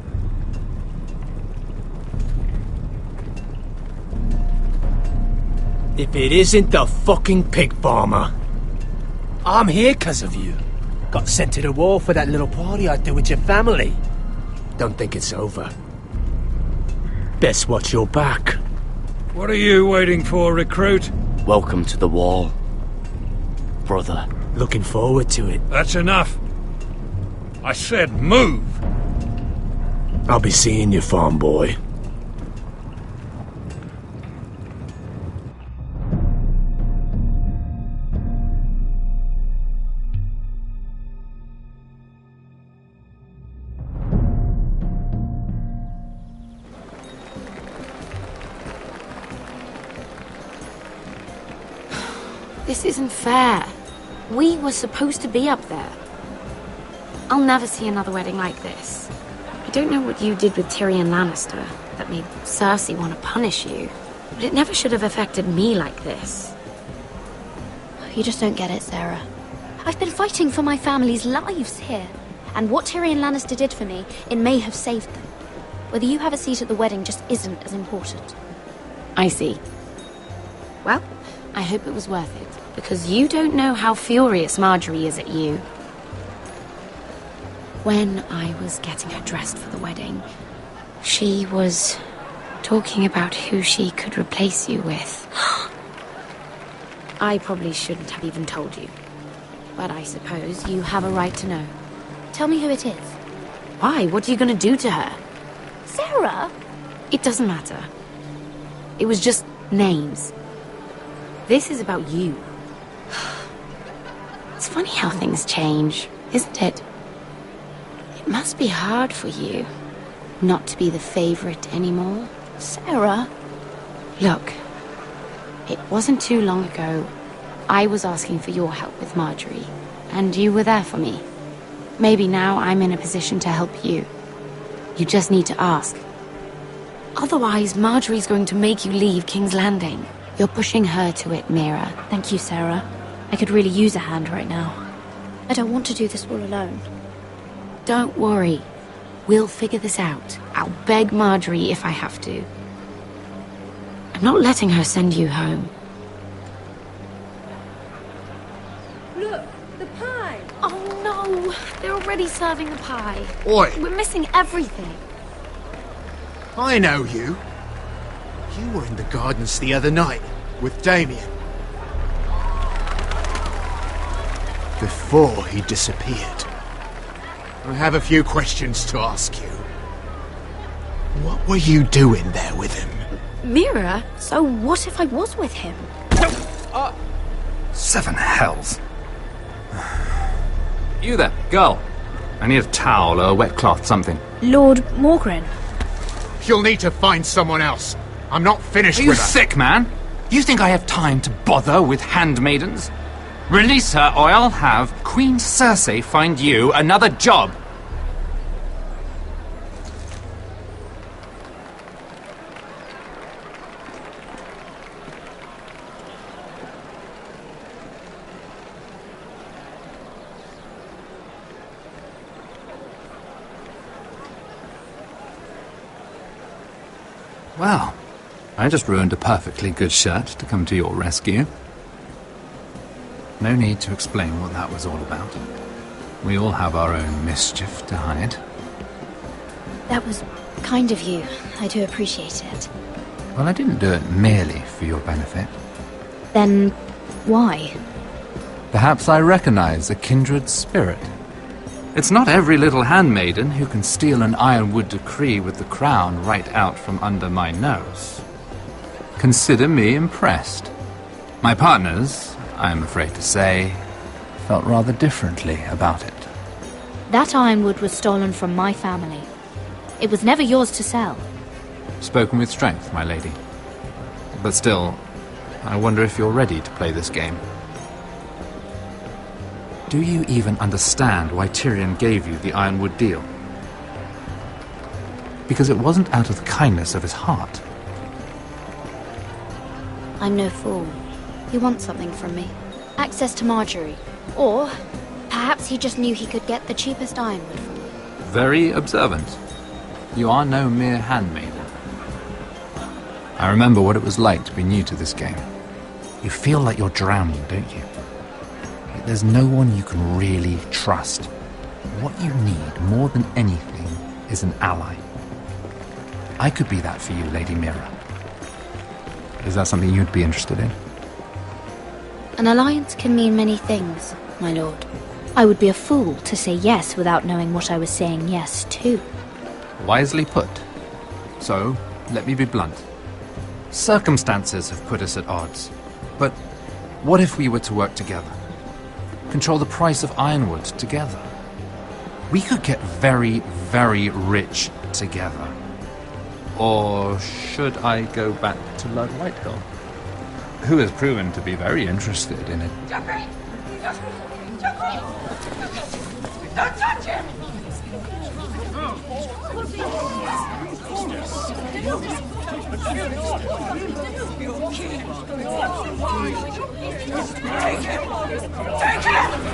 If it isn't the fucking pig farmer. I'm here 'cause of you. Got sent to the war for that little party I did with your family. Don't think it's over. Best watch your back. What are you waiting for, recruit? Welcome to the wall, brother. Looking forward to it. That's enough. I said move. I'll be seeing you, farm boy. This isn't fair. We were supposed to be up there. I'll never see another wedding like this. I don't know what you did with Tyrion Lannister that made Cersei want to punish you, but it never should have affected me like this. You just don't get it, Sarah. I've been fighting for my family's lives here. And what Tyrion Lannister did for me, it may have saved them. Whether you have a seat at the wedding just isn't as important. I see. Well, I hope it was worth it, because you don't know how furious Marjorie is at you. When I was getting her dressed for the wedding, she was talking about who she could replace you with. I probably shouldn't have even told you, but I suppose you have a right to know. Tell me who it is. Why? What are you going to do to her? Sarah? It doesn't matter. It was just names. This is about you. It's funny how things change, isn't it? It must be hard for you not to be the favorite anymore. Sarah? Look, it wasn't too long ago I was asking for your help with Marjorie, and you were there for me. Maybe now I'm in a position to help you. You just need to ask. Otherwise, Marjorie's going to make you leave King's Landing. You're pushing her to it, Mira. Thank you, Sarah. I could really use a hand right now. I don't want to do this all alone. Don't worry. We'll figure this out. I'll beg Marjorie if I have to. I'm not letting her send you home. Look, the pie! Oh no! They're already serving the pie. Oi! We're missing everything. I know you. You were in the gardens the other night with Damien. Before he disappeared. I have a few questions to ask you. What were you doing there with him? Mira? So what if I was with him? Seven hells. You there, girl. I need a towel or a wet cloth, something. Lord Morgren. You'll need to find someone else. I'm not finished Are you with her. sick, man? You think I have time to bother with handmaidens? Release her, or I'll have Queen Cersei find you another job. Well, I just ruined a perfectly good shirt to come to your rescue. No need to explain what that was all about. We all have our own mischief to hide. That was kind of you. I do appreciate it. Well, I didn't do it merely for your benefit. Then, why? Perhaps I recognize a kindred spirit. It's not every little handmaiden who can steal an ironwood decree with the crown right out from under my nose. Consider me impressed. My partners, I'm afraid to say, felt rather differently about it. That ironwood was stolen from my family. It was never yours to sell. Spoken with strength, my lady. But still, I wonder if you're ready to play this game. Do you even understand why Tyrion gave you the ironwood deal? Because it wasn't out of the kindness of his heart. I'm no fool. He wants something from me. Access to Marjorie. Or, perhaps he just knew he could get the cheapest ironwood from me. Very observant. You are no mere handmaiden. I remember what it was like to be new to this game. You feel like you're drowning, don't you? Like there's no one you can really trust. What you need, more than anything, is an ally. I could be that for you, Lady Mira. Is that something you'd be interested in? An alliance can mean many things, my lord. I would be a fool to say yes without knowing what I was saying yes to. Wisely put. So, let me be blunt. Circumstances have put us at odds. But what if we were to work together? Control the price of ironwood together? We could get very, very rich together. Or should I go back to Lord Whitehill, who has proven to be very interested in it? Joffrey! Joffrey! Don't touch him! Take him! Take him!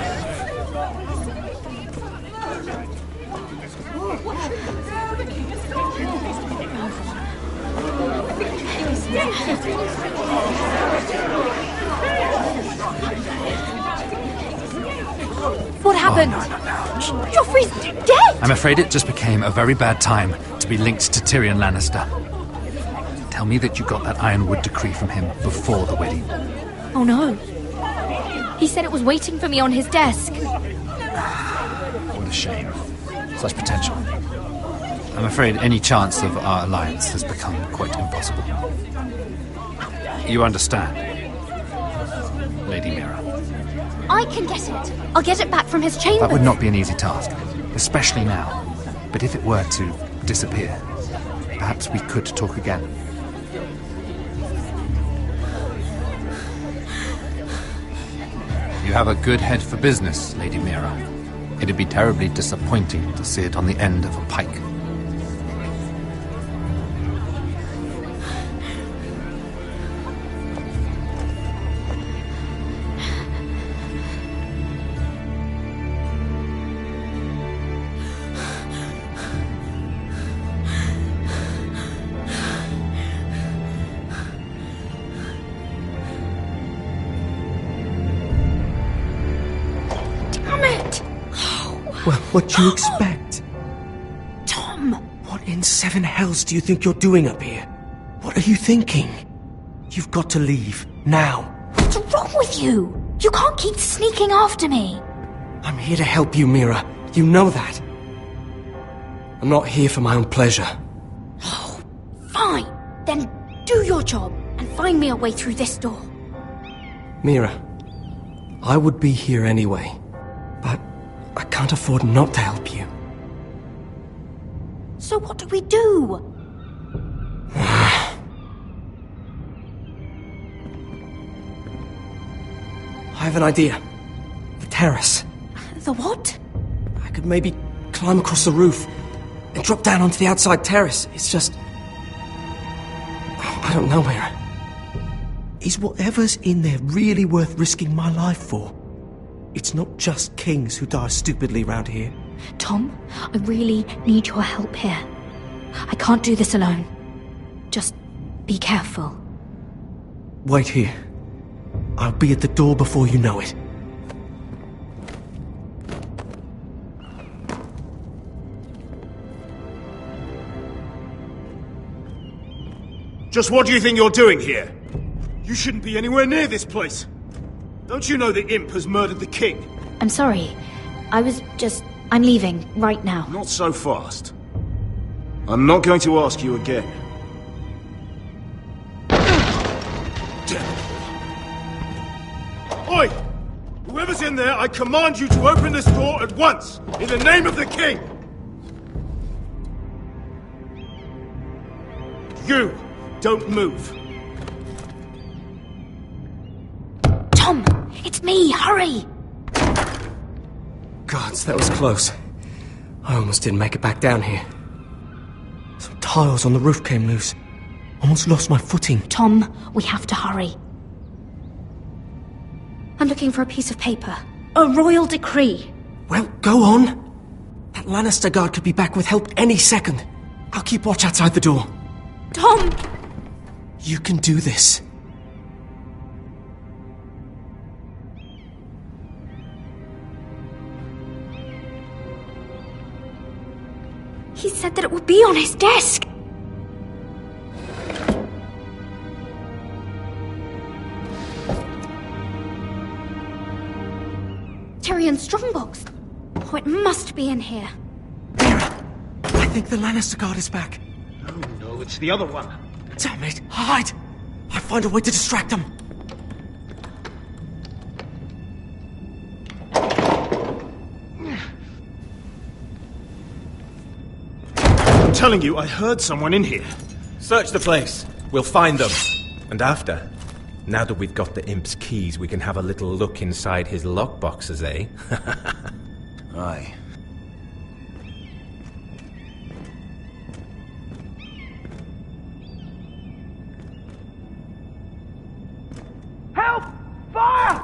What happened? Oh, no. Joffrey's dead! I'm afraid it just became a very bad time to be linked to Tyrion Lannister. Tell me that you got that ironwood decree from him before the wedding. Oh no. He said it was waiting for me on his desk. What a shame. Such potential. I'm afraid any chance of our alliance has become quite impossible. You understand? Lady Mira. I can get it. I'll get it back from his chamber. That would not be an easy task, especially now. But if it were to disappear, perhaps we could talk again. You have a good head for business, Lady Mira. It'd be terribly disappointing to see it on the end of a pike. Well, what do you expect? Tom! What in seven hells do you think you're doing up here? What are you thinking? You've got to leave, now. What's wrong with you? You can't keep sneaking after me. I'm here to help you, Mira. You know that. I'm not here for my own pleasure. Oh, fine. Then do your job and find me a way through this door. Mira, I would be here anyway, but I can't afford not to help you. So what do we do? I have an idea. The terrace. The what? I could maybe climb across the roof and drop down onto the outside terrace. It's just... I don't know, Mira. Is whatever's in there really worth risking my life for? It's not just kings who die stupidly round here. Tom, I really need your help here. I can't do this alone. Just be careful. Wait here. I'll be at the door before you know it. Just what do you think you're doing here? You shouldn't be anywhere near this place. Don't you know the imp has murdered the king? I'm sorry. I'm leaving right now. Not so fast. I'm not going to ask you again. Oi! Whoever's in there, I command you to open this door at once! In the name of the king! You! Don't move! Tom! It's me! Hurry! Gods, that was close. I almost didn't make it back down here. Some tiles on the roof came loose. Almost lost my footing. Tom, we have to hurry. I'm looking for a piece of paper. A royal decree. Well, go on. That Lannister guard could be back with help any second. I'll keep watch outside the door. Tom! You can do this. He said that it would be on his desk. Tyrion's strongbox. Oh, it must be in here. Mira, I think the Lannister guard is back. No, it's the other one. Damn it, hide! I'll find a way to distract them. I'm telling you, I heard someone in here. Search the place. We'll find them. And after, now that we've got the imp's keys, we can have a little look inside his lockboxes, eh? Aye. Help! Fire!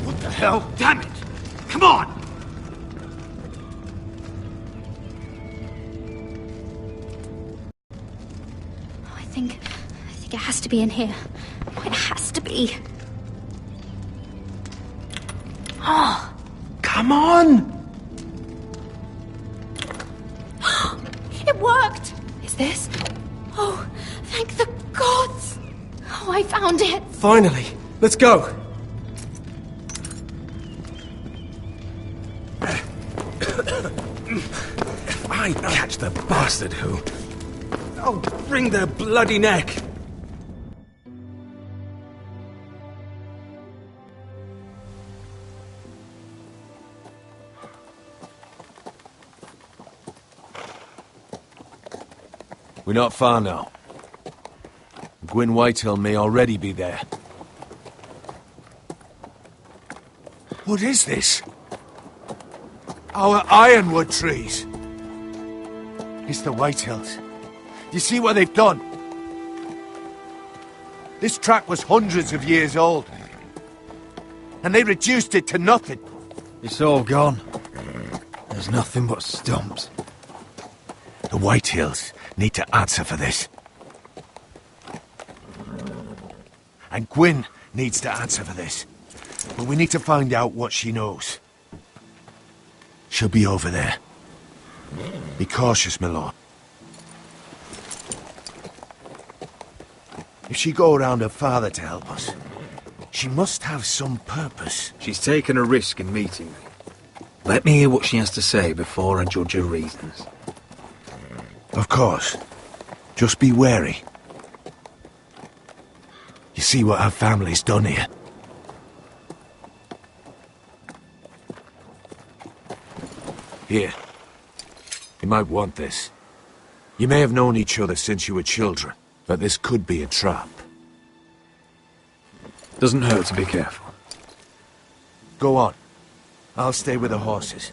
What the hell? Damn it! Come on! I think it has to be in here. Oh, it has to be. Oh. Come on! It worked! Is this? Oh, thank the gods! Oh, I found it! Finally! Let's go! If I catch the bastard who... I'll wring their bloody neck! We're not far now. Gwyn Whitehill may already be there. What is this? Our ironwood trees. It's the Whitehills. You see what they've done? This track was hundreds of years old. And they reduced it to nothing. It's all gone. There's nothing but stumps. The Whitehills need to answer for this. And Gwyn needs to answer for this. But we need to find out what she knows. She'll be over there. Be cautious, my lord. If she go around her father to help us, she must have some purpose. She's taken a risk in meeting me. Let me hear what she has to say before I judge her reasons. Of course. Just be wary. You see what our family's done here. Here. You might want this. You may have known each other since you were children, but this could be a trap. Doesn't hurt to be careful. Go on. I'll stay with the horses.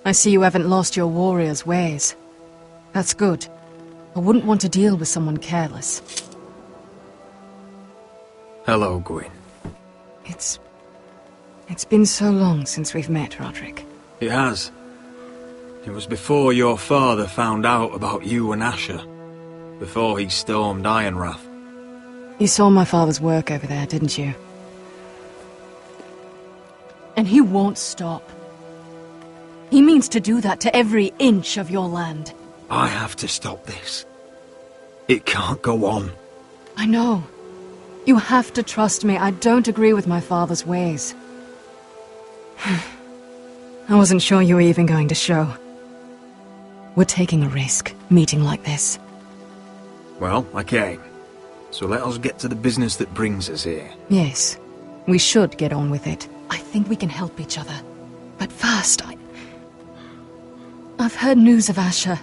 I see you haven't lost your warrior's ways. That's good. I wouldn't want to deal with someone careless. Hello, Gwyn. It's been so long since we've met, Roderick. It has. It was before your father found out about you and Asher. Before he stormed Ironrath. You saw my father's work over there, didn't you? And he won't stop. He means to do that to every inch of your land. I have to stop this. It can't go on. I know. You have to trust me. I don't agree with my father's ways. I wasn't sure you were even going to show. We're taking a risk, meeting like this. Well, I came. So let us get to the business that brings us here. Yes, we should get on with it. I think we can help each other. But first, I've heard news of Asher.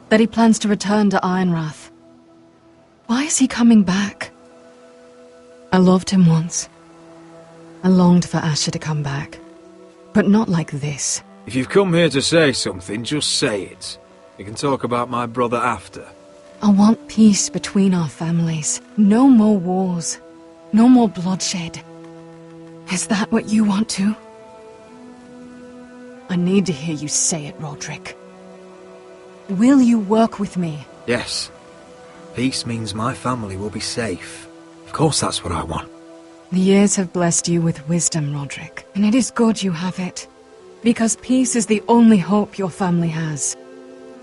That he plans to return to Ironrath. Why is he coming back? I loved him once. I longed for Asher to come back. But not like this. If you've come here to say something, just say it. We can talk about my brother after. I want peace between our families. No more wars. No more bloodshed. Is that what you want too? I need to hear you say it, Roderick. Will you work with me? Yes. Peace means my family will be safe. Of course that's what I want. The years have blessed you with wisdom, Roderick. And it is good you have it. Because peace is the only hope your family has.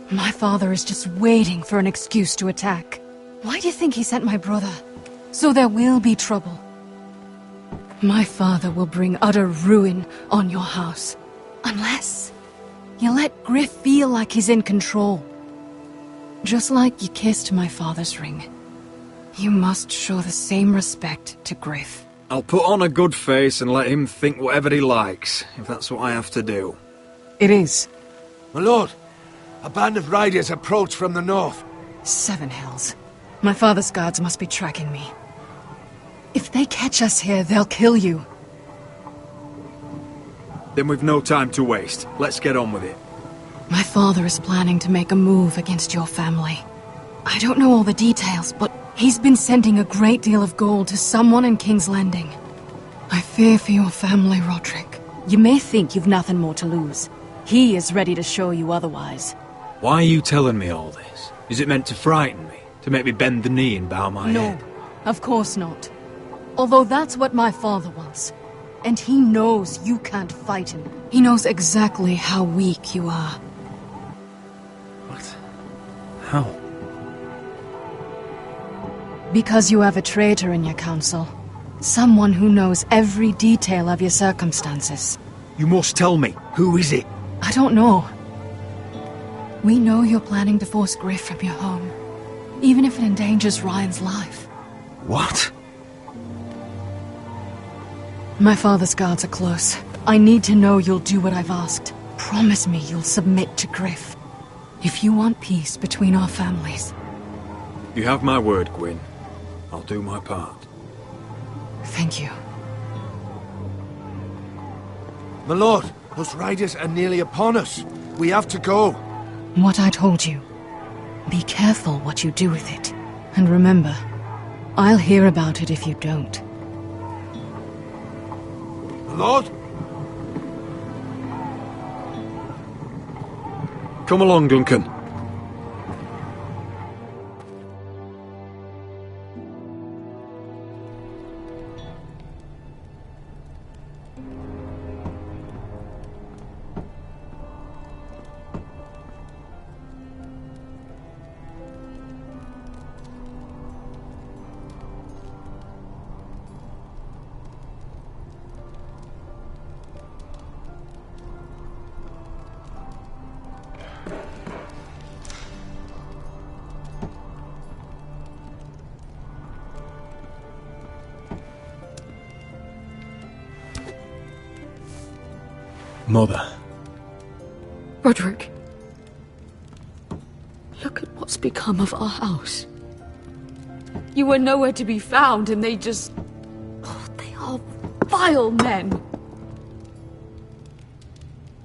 My father is just waiting for an excuse to attack. Why do you think he sent my brother? So there will be trouble. My father will bring utter ruin on your house. Unless you let Griff feel like he's in control. Just like you kissed my father's ring. You must show the same respect to Griff. I'll put on a good face and let him think whatever he likes, if that's what I have to do. It is. My lord, a band of riders approach from the north. 7 hells. My father's guards must be tracking me. If they catch us here, they'll kill you. Then we've no time to waste. Let's get on with it. My father is planning to make a move against your family. I don't know all the details, but he's been sending a great deal of gold to someone in King's Landing. I fear for your family, Roderick. You may think you've nothing more to lose. He is ready to show you otherwise. Why are you telling me all this? Is it meant to frighten me? To make me bend the knee and bow my head? No, of course not. Although that's what my father wants. And he knows you can't fight him. He knows exactly how weak you are. What? How? Because you have a traitor in your council. Someone who knows every detail of your circumstances. You must tell me. Who is it? I don't know. We know you're planning to force Griff from your home, even if it endangers Ryan's life. What? My father's guards are close. I need to know you'll do what I've asked. Promise me you'll submit to Griff. If you want peace between our families. You have my word, Gwyn. I'll do my part. Thank you. My lord, those riders are nearly upon us. We have to go. What I told you. Be careful what you do with it. And remember, I'll hear about it if you don't. My lord? Come along, Duncan. Mother. Roderick. Look at what's become of our house. You were nowhere to be found, and they just... Oh, they are vile men.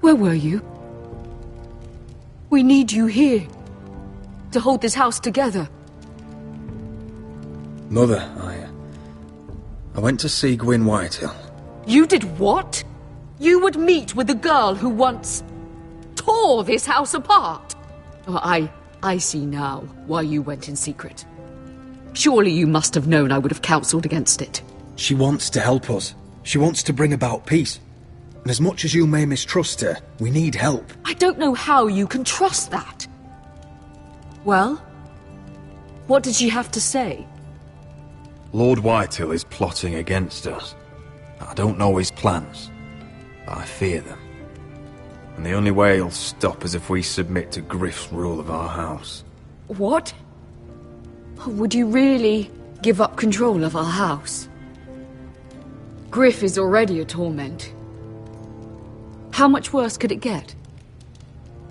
Where were you? We need you here. To hold this house together. Mother, I went to see Gwyn Whitehill. You did what? You would meet with the girl who once tore this house apart. Oh, I see now why you went in secret. Surely you must have known I would have counselled against it. She wants to help us. She wants to bring about peace. And as much as you may mistrust her, we need help. I don't know how you can trust that. Well, what did she have to say? Lord Whitehill is plotting against us. I don't know his plans, but I fear them. And the only way he'll stop is if we submit to Griff's rule of our house. What? Would you really give up control of our house? Griff is already a torment. How much worse could it get?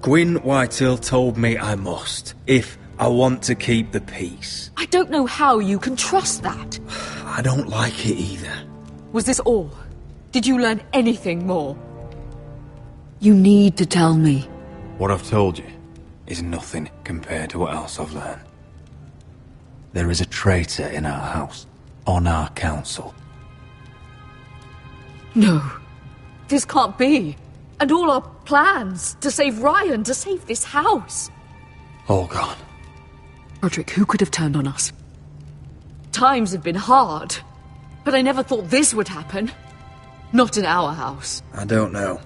Gwyn Whitehill told me I must, if I want to keep the peace. I don't know how you can trust that. I don't like it either. Was this all? Did you learn anything more? You need to tell me. What I've told you is nothing compared to what else I've learned. There is a traitor in our house, on our council. No, this can't be. And all our plans to save Ryan, to save this house. All gone. Roderick, who could have turned on us? Times have been hard, but I never thought this would happen. Not in our house. I don't know.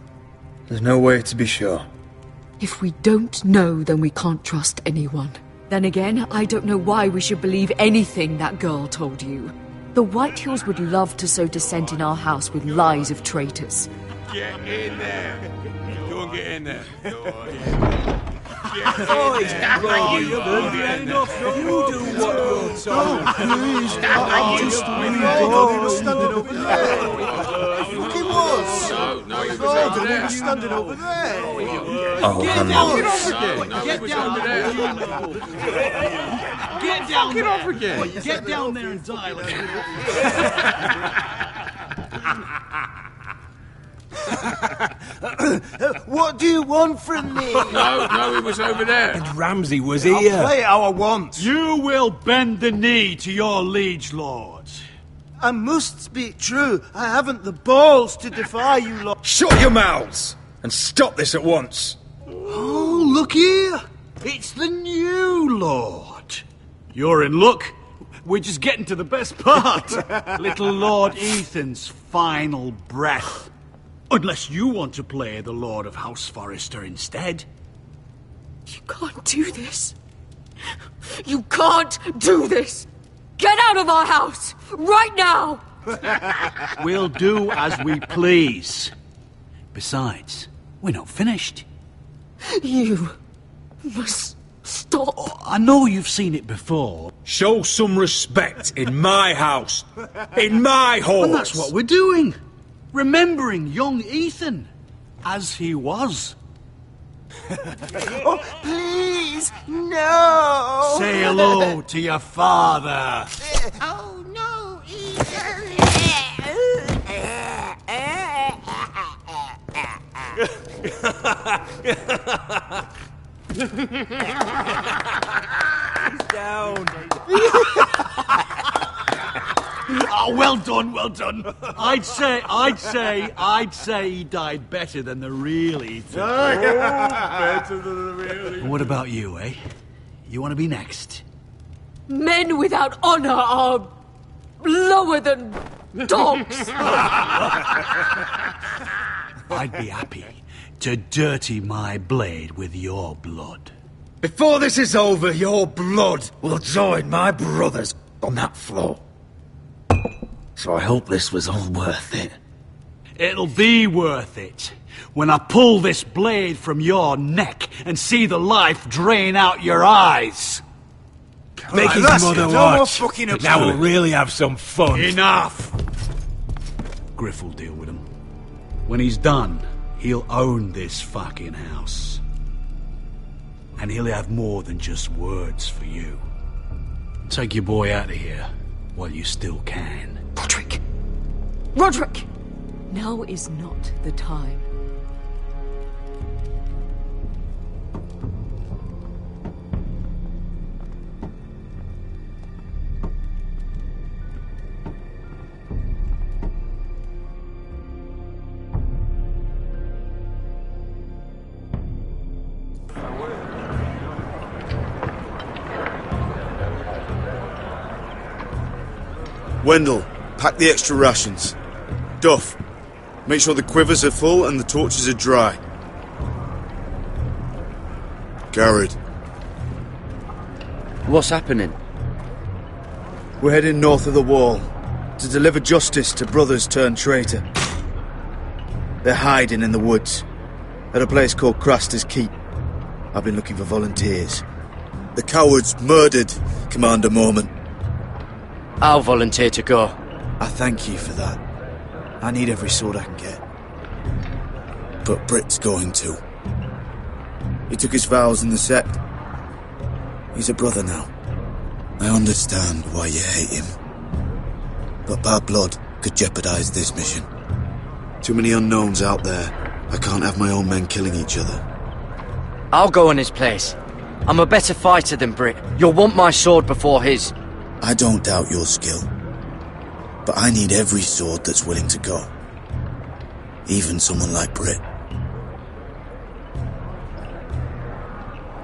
There's no way to be sure. If we don't know, then we can't trust anyone. Then again, I don't know why we should believe anything that girl told you. The Whitehills would love to sow dissent in our house with lies of traitors. Get in there. Go and get in there. Oh, it's right. You've had enough. You do what you're told. Please. He was standing over there. He was. No, he was over there. He was standing over there. I'll handle this. Get down there. Get down there. Get off again. Get down there and die. What do you want from me? No, he was over there. And Ramsay was I'll here. play how I want. You will bend the knee to your liege lord. I must speak true. I haven't the balls to defy you lot. Shut your mouths and stop this at once. Oh, look here. It's the new lord. You're in luck. We're just getting to the best part. Little Lord Ethan's final breath. Unless you want to play the Lord of House Forrester instead. You can't do this. You can't do this. Get out of our house! Right now! We'll do as we please. Besides, we're not finished. You must stop. I know you've seen it before. Show some respect in my house. In my halls. And that's what we're doing. Remembering young Ethan. As he was. Oh, please, no! Say hello to your father. Oh, no, Down. Oh, well done, well done. I'd say he died better than the real Ethan. Better than the real And what about you, eh? You want to be next? Men without honor are lower than dogs. I'd be happy to dirty my blade with your blood. Before this is over, your blood will join my brother's on that floor. So I hope this was all worth it. It'll be worth it when I pull this blade from your neck and see the life drain out your eyes. Make his mother watch. Now we'll really have some fun. Enough! Griff will deal with him. When he's done, he'll own this fucking house. And he'll have more than just words for you. Take your boy out of here while you still can. Roderick! Roderick! Now is not the time. Wendell, pack the extra rations. Duff, make sure the quivers are full and the torches are dry. Garrett. What's happening? We're heading north of the wall to deliver justice to brothers turned traitor. They're hiding in the woods at a place called Craster's Keep. I've been looking for volunteers. The cowards murdered Commander Mormon. I'll volunteer to go. I thank you for that. I need every sword I can get. But Britt's going too. He took his vows in the sect. He's a brother now. I understand why you hate him. But bad blood could jeopardize this mission. Too many unknowns out there. I can't have my own men killing each other. I'll go in his place. I'm a better fighter than Britt. You'll want my sword before his. I don't doubt your skill. But I need every sword that's willing to go. Even someone like Britt.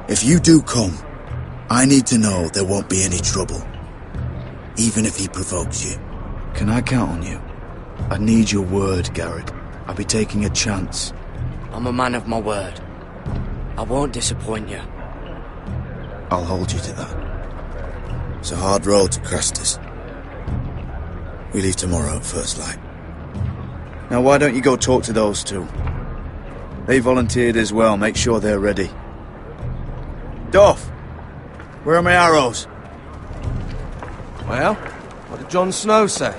If you do come, I need to know there won't be any trouble. Even if he provokes you. Can I count on you? I need your word, Garrett. I'll be taking a chance. I'm a man of my word. I won't disappoint you. I'll hold you to that. It's a hard road to Craster's. We leave tomorrow at first light. Now why don't you go talk to those two? They volunteered as well, make sure they're ready. Duff! Where are my arrows? Well, what did Jon Snow say?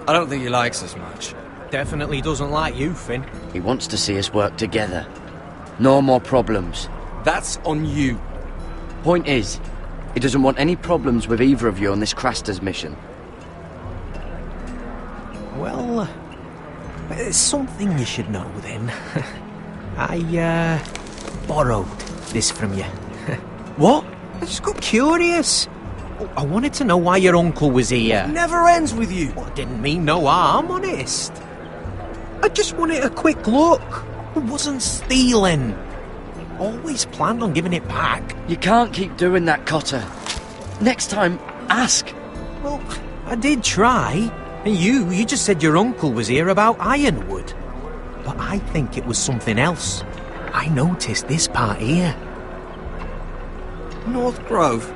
I don't think he likes us much. Definitely doesn't like you, Finn. He wants to see us work together. No more problems. That's on you. Point is, he doesn't want any problems with either of you on this Craster's mission. Well, there's something you should know then. I, borrowed this from you. What? I just got curious. I wanted to know why your uncle was here. Never ends with you. Well, I didn't mean no harm, honest. I just wanted a quick look. I wasn't stealing. Always planned on giving it back. You can't keep doing that, Cotter. Next time, ask. Well, I did try. And you just said your uncle was here about Ironwood. But I think it was something else. I noticed this part here. North Grove?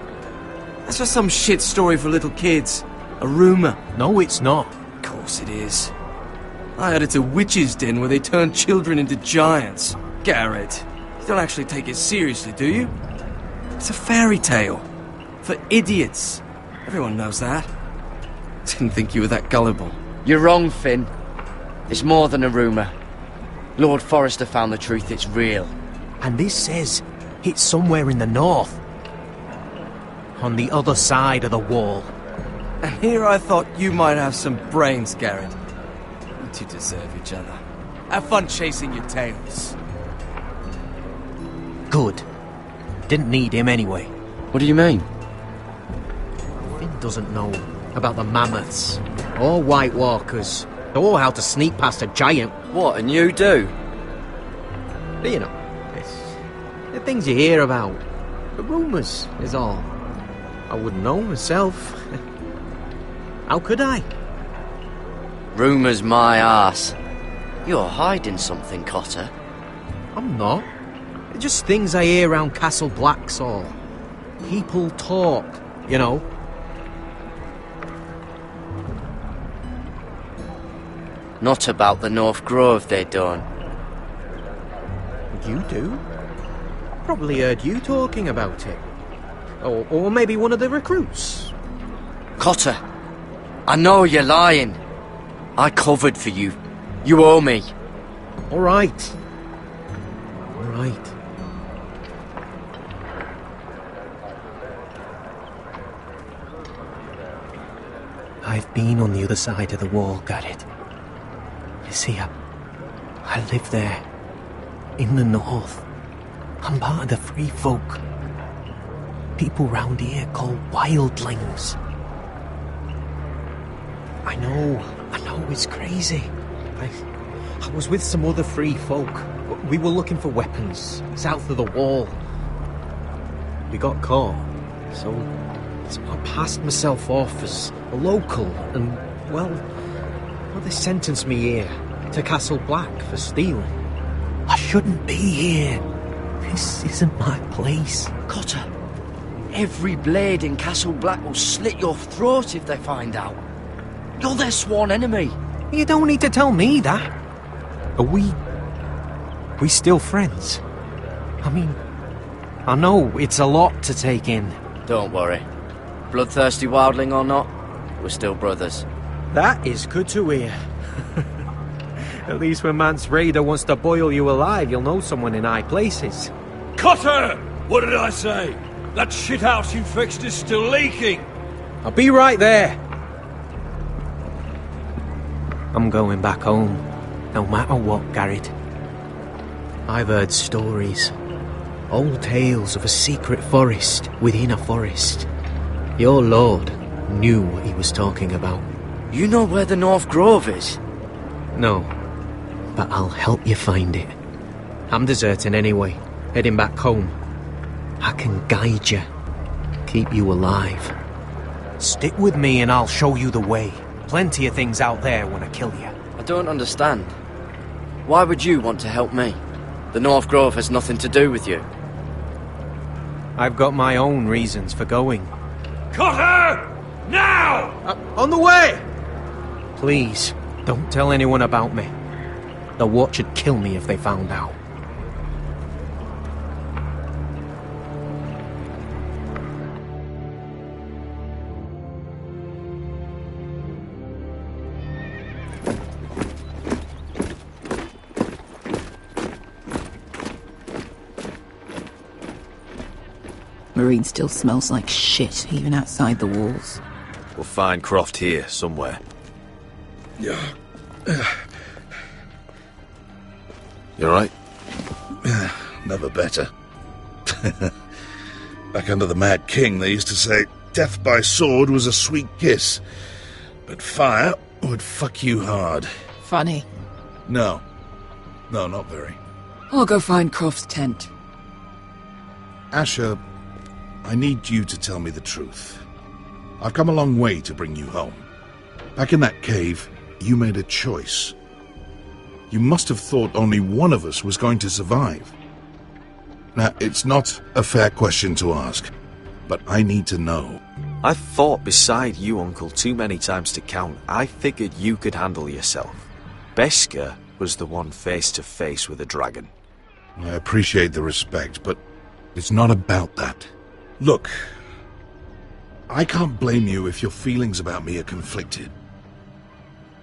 That's just some shit story for little kids. A rumour. No, it's not. Of course it is. I heard it's a witch's den where they turn children into giants. Garrett, you don't actually take it seriously, do you? It's a fairy tale. For idiots. Everyone knows that. Didn't think you were that gullible. You're wrong, Finn. It's more than a rumour. Lord Forrester found the truth, it's real. And this says it's somewhere in the north. On the other side of the wall. And here I thought you might have some brains, Garrett. You two deserve each other. Have fun chasing your tails. Good. Didn't need him anyway. What do you mean? Finn doesn't know about the mammoths, or White Walkers, or how to sneak past a giant. What, and you do? But you know, it's the things you hear about. The rumours is all. I wouldn't know myself. How could I? Rumours my arse. You're hiding something, Cotter. I'm not. They're just things I hear around Castle Black's all. People talk, you know. Not about the North Grove they done. You do? Probably heard you talking about it. Or maybe one of the recruits. Cotter, I know you're lying. I covered for you. You owe me. All right. All right. I've been on the other side of the wall, Garrett. You see, I live there. In the north. I'm part of the free folk. People round here call wildlings. I know it's crazy. I was with some other free folk. We were looking for weapons south of the wall. We got caught, so I passed myself off as a local, and well, they sentenced me here to Castle Black for stealing. I shouldn't be here. This isn't my place. Cotter, every blade in Castle Black will slit your throat if they find out. You're their sworn enemy. You don't need to tell me that. Are we still friends? I mean, I know it's a lot to take in. Don't worry. Bloodthirsty wildling or not, we're still brothers. That is good to hear. At least when Mance Raider wants to boil you alive, you'll know someone in high places. Cotter! What did I say? That shithouse you fixed is still leaking! I'll be right there. I'm going back home, no matter what, Garrett. I've heard stories. Old tales of a secret forest within a forest. Your lord knew what he was talking about. You know where the North Grove is? No, but I'll help you find it. I'm deserting anyway, heading back home. I can guide you, keep you alive. Stick with me and I'll show you the way. Plenty of things out there want to kill you. I don't understand. Why would you want to help me? The North Grove has nothing to do with you. I've got my own reasons for going. Cotter! Now! On the way! Please, don't tell anyone about me. The Watch would kill me if they found out. Marine still smells like shit, even outside the walls. We'll find Croft here, somewhere. Yeah. You alright? Never better. Back under the Mad King, they used to say death by sword was a sweet kiss, but fire would fuck you hard. Funny. No, not very. I'll go find Croft's tent. Asher, I need you to tell me the truth. I've come a long way to bring you home. Back in that cave, you made a choice. You must have thought only one of us was going to survive. Now, it's not a fair question to ask, but I need to know. I've fought beside you, Uncle, too many times to count. I figured you could handle yourself. Beskha was the one face to face with a dragon. I appreciate the respect, but it's not about that. Look, I can't blame you if your feelings about me are conflicted.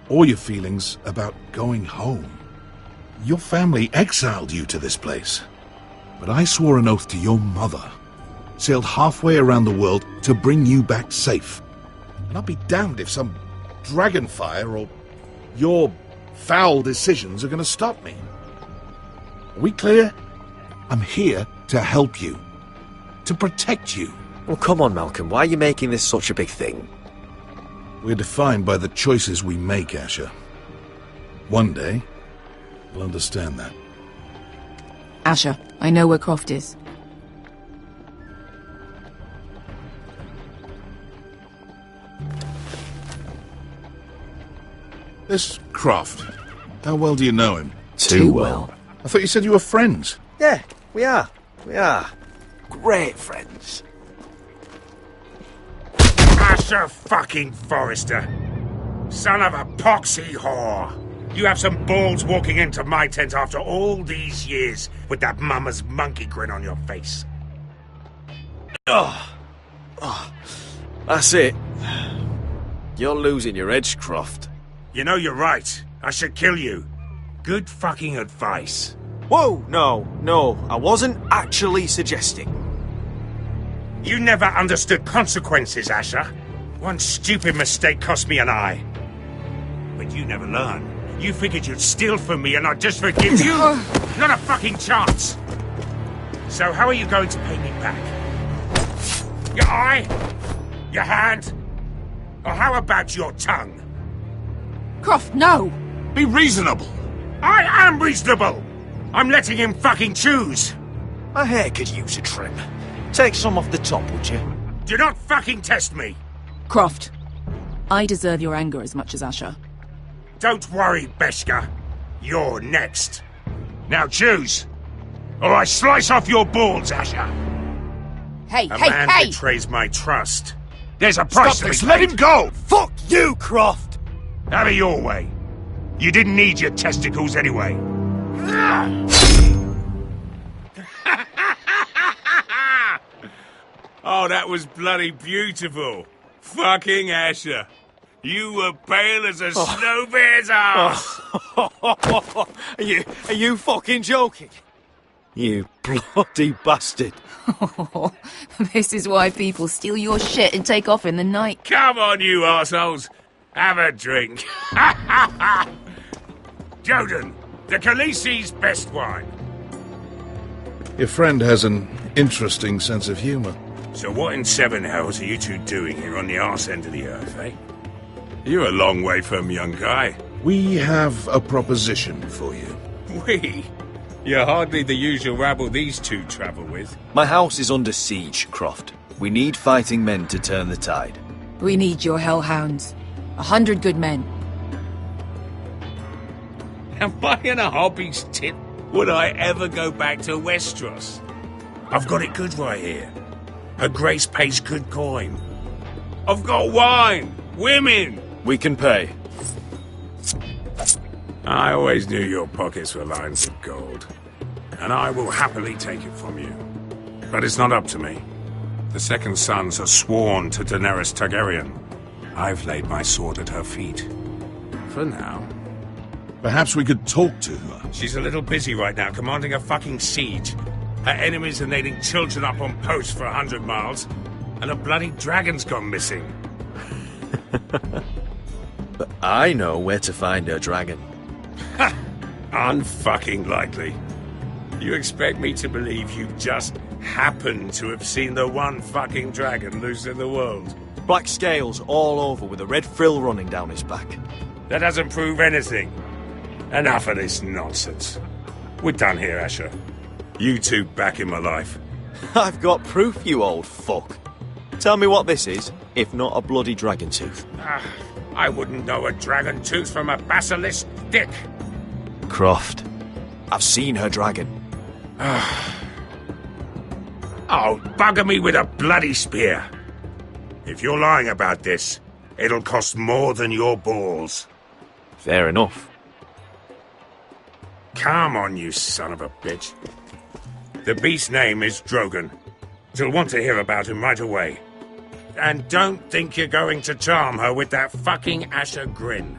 Or your feelings about going home. Your family exiled you to this place. But I swore an oath to your mother, sailed halfway around the world to bring you back safe. And I'll be damned if some dragonfire or your foul decisions are going to stop me. Are we clear? I'm here to help you. To protect you. Well, come on, Malcolm. Why are you making this such a big thing? We're defined by the choices we make, Asher. One day, you'll understand that. Asher, I know where Croft is. This Croft, how well do you know him? Too well. I thought you said you were friends. Yeah, we are. We are. Great friends. Asher fucking Forrester. Son of a poxy whore. You have some balls walking into my tent after all these years with that mama's monkey grin on your face. Oh. That's it. You're losing your edge, Croft. You know you're right. I should kill you. Good fucking advice. Whoa, no. I wasn't actually suggesting. You never understood consequences, Asher. One stupid mistake cost me an eye. But you never learn. You figured you'd steal from me and I'd just forgive you? Not a fucking chance! So how are you going to pay me back? Your eye? Your hand? Or how about your tongue? Croft, no! Be reasonable! I am reasonable! I'm letting him fucking choose! My hair could use a trim. Take some off the top, would you? Do not fucking test me! Croft, I deserve your anger as much as Asher. Don't worry, Beskha. You're next. Now choose, or I slice off your balls, Asher. Hey, A man betrays my trust. There's a price to be paid. Let him go! Fuck you, Croft! Have it your way. You didn't need your testicles anyway. Oh, that was bloody beautiful. Fucking Asher. You were pale as a snow bear's ass. Are you fucking joking? You bloody bastard. This is why people steal your shit and take off in the night. Come on, you arseholes. Have a drink. Joden, the Khaleesi's best wine. Your friend has an interesting sense of humor. So what in seven hells are you two doing here on the arse end of the earth, eh? You're a long way from, young guy. We have a proposition for you. We? You're hardly the usual rabble these two travel with. My house is under siege, Croft. We need fighting men to turn the tide. We need your hellhounds. 100 good men. Am I in a hobby's tip? Would I ever go back to Westeros? I've got it good right here. Her Grace pays good coin. I've got wine, women. We can pay. I always knew your pockets were lined with gold, and I will happily take it from you. But it's not up to me. The second sons are sworn to Daenerys Targaryen. I've laid my sword at her feet. For now. Perhaps we could talk to her. She's a little busy right now, commanding a fucking siege. Her enemies are nailing children up on posts for 100 miles, and a bloody dragon's gone missing. But I know where to find her dragon. Ha! Unfucking likely. You expect me to believe you just happen to have seen the one fucking dragon loose in the world? Black scales all over with a red frill running down his back. That doesn't prove anything. Enough of this nonsense. We're done here, Asher. You two back in my life. I've got proof, you old fuck. Tell me what this is, if not a bloody dragon tooth. I wouldn't know a dragon tooth from a basilisk dick. Croft, I've seen her dragon. Oh, bugger me with a bloody spear. If you're lying about this, it'll cost more than your balls. Fair enough. Come on, you son of a bitch. The beast's name is Drogon. She'll want to hear about him right away. And don't think you're going to charm her with that fucking Asher grin.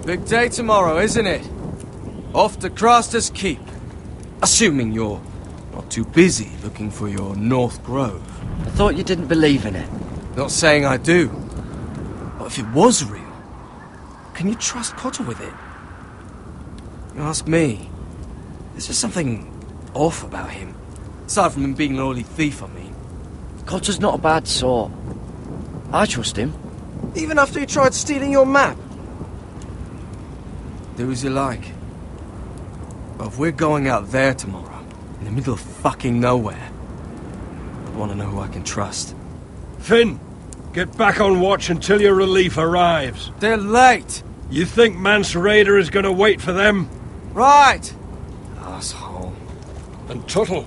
Big day tomorrow, isn't it? Off to Craster's Keep. Assuming you're not too busy looking for your North Grove. I thought you didn't believe in it. Not saying I do. But if it was real, can you trust Potter with it? You ask me. There's just something off about him. Aside from him being an oily thief, I mean. Cotter's not a bad sort. I trust him. Even after he tried stealing your map? Do as you like. But if we're going out there tomorrow, in the middle of fucking nowhere, I want to know who I can trust. Finn, get back on watch until your relief arrives. They're late! You think Mance Raider is going to wait for them? Right! Asshole. And Tuttle,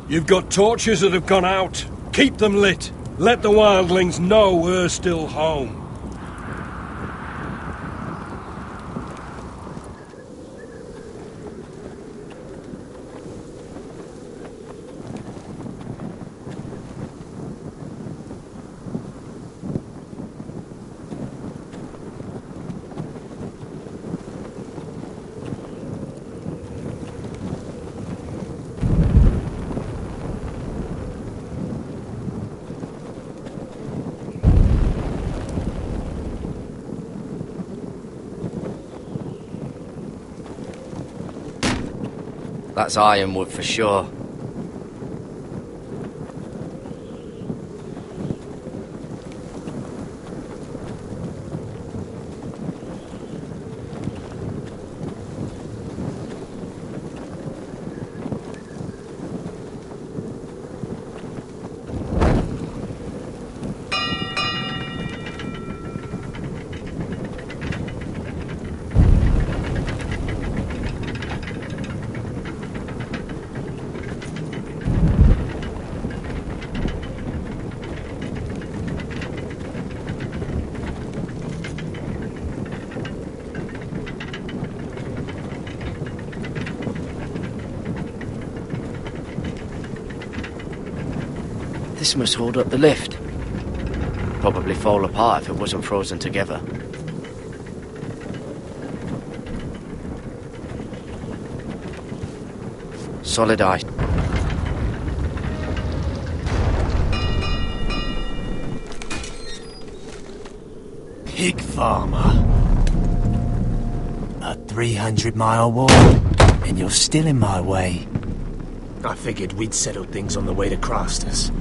you've got torches that have gone out. Keep them lit. Let the wildlings know we're still home. That's ironwood for sure. This must hold up the lift. Probably fall apart if it wasn't frozen together. Solid ice. Pig farmer. A 300-mile walk, and you're still in my way. I figured we'd settle things on the way to Craster's,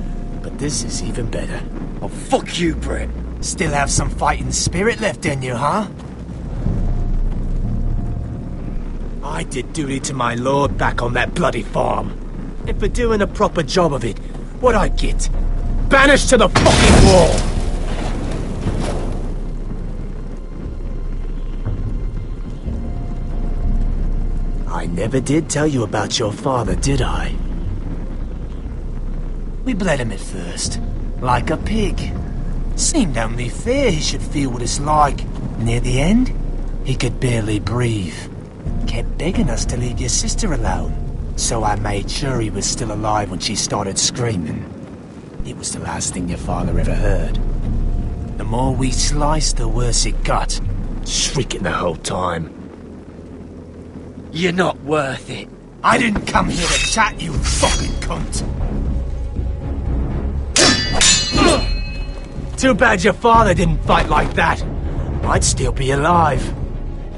but this is even better. Oh, fuck you, Brett. Still have some fighting spirit left in you, huh? I did duty to my lord back on that bloody farm. And for doing a proper job of it, what'd I get? Banished to the fucking wall! I never did tell you about your father, did I? We bled him at first, like a pig. Seemed only fair he should feel what it's like. Near the end, he could barely breathe. Kept begging us to leave your sister alone. So I made sure he was still alive when she started screaming. It was the last thing your father ever heard. The more we sliced, the worse it got. Shrieking the whole time. You're not worth it. I didn't come here to chat, you fucking cunt. Too bad your father didn't fight like that. I'd still be alive.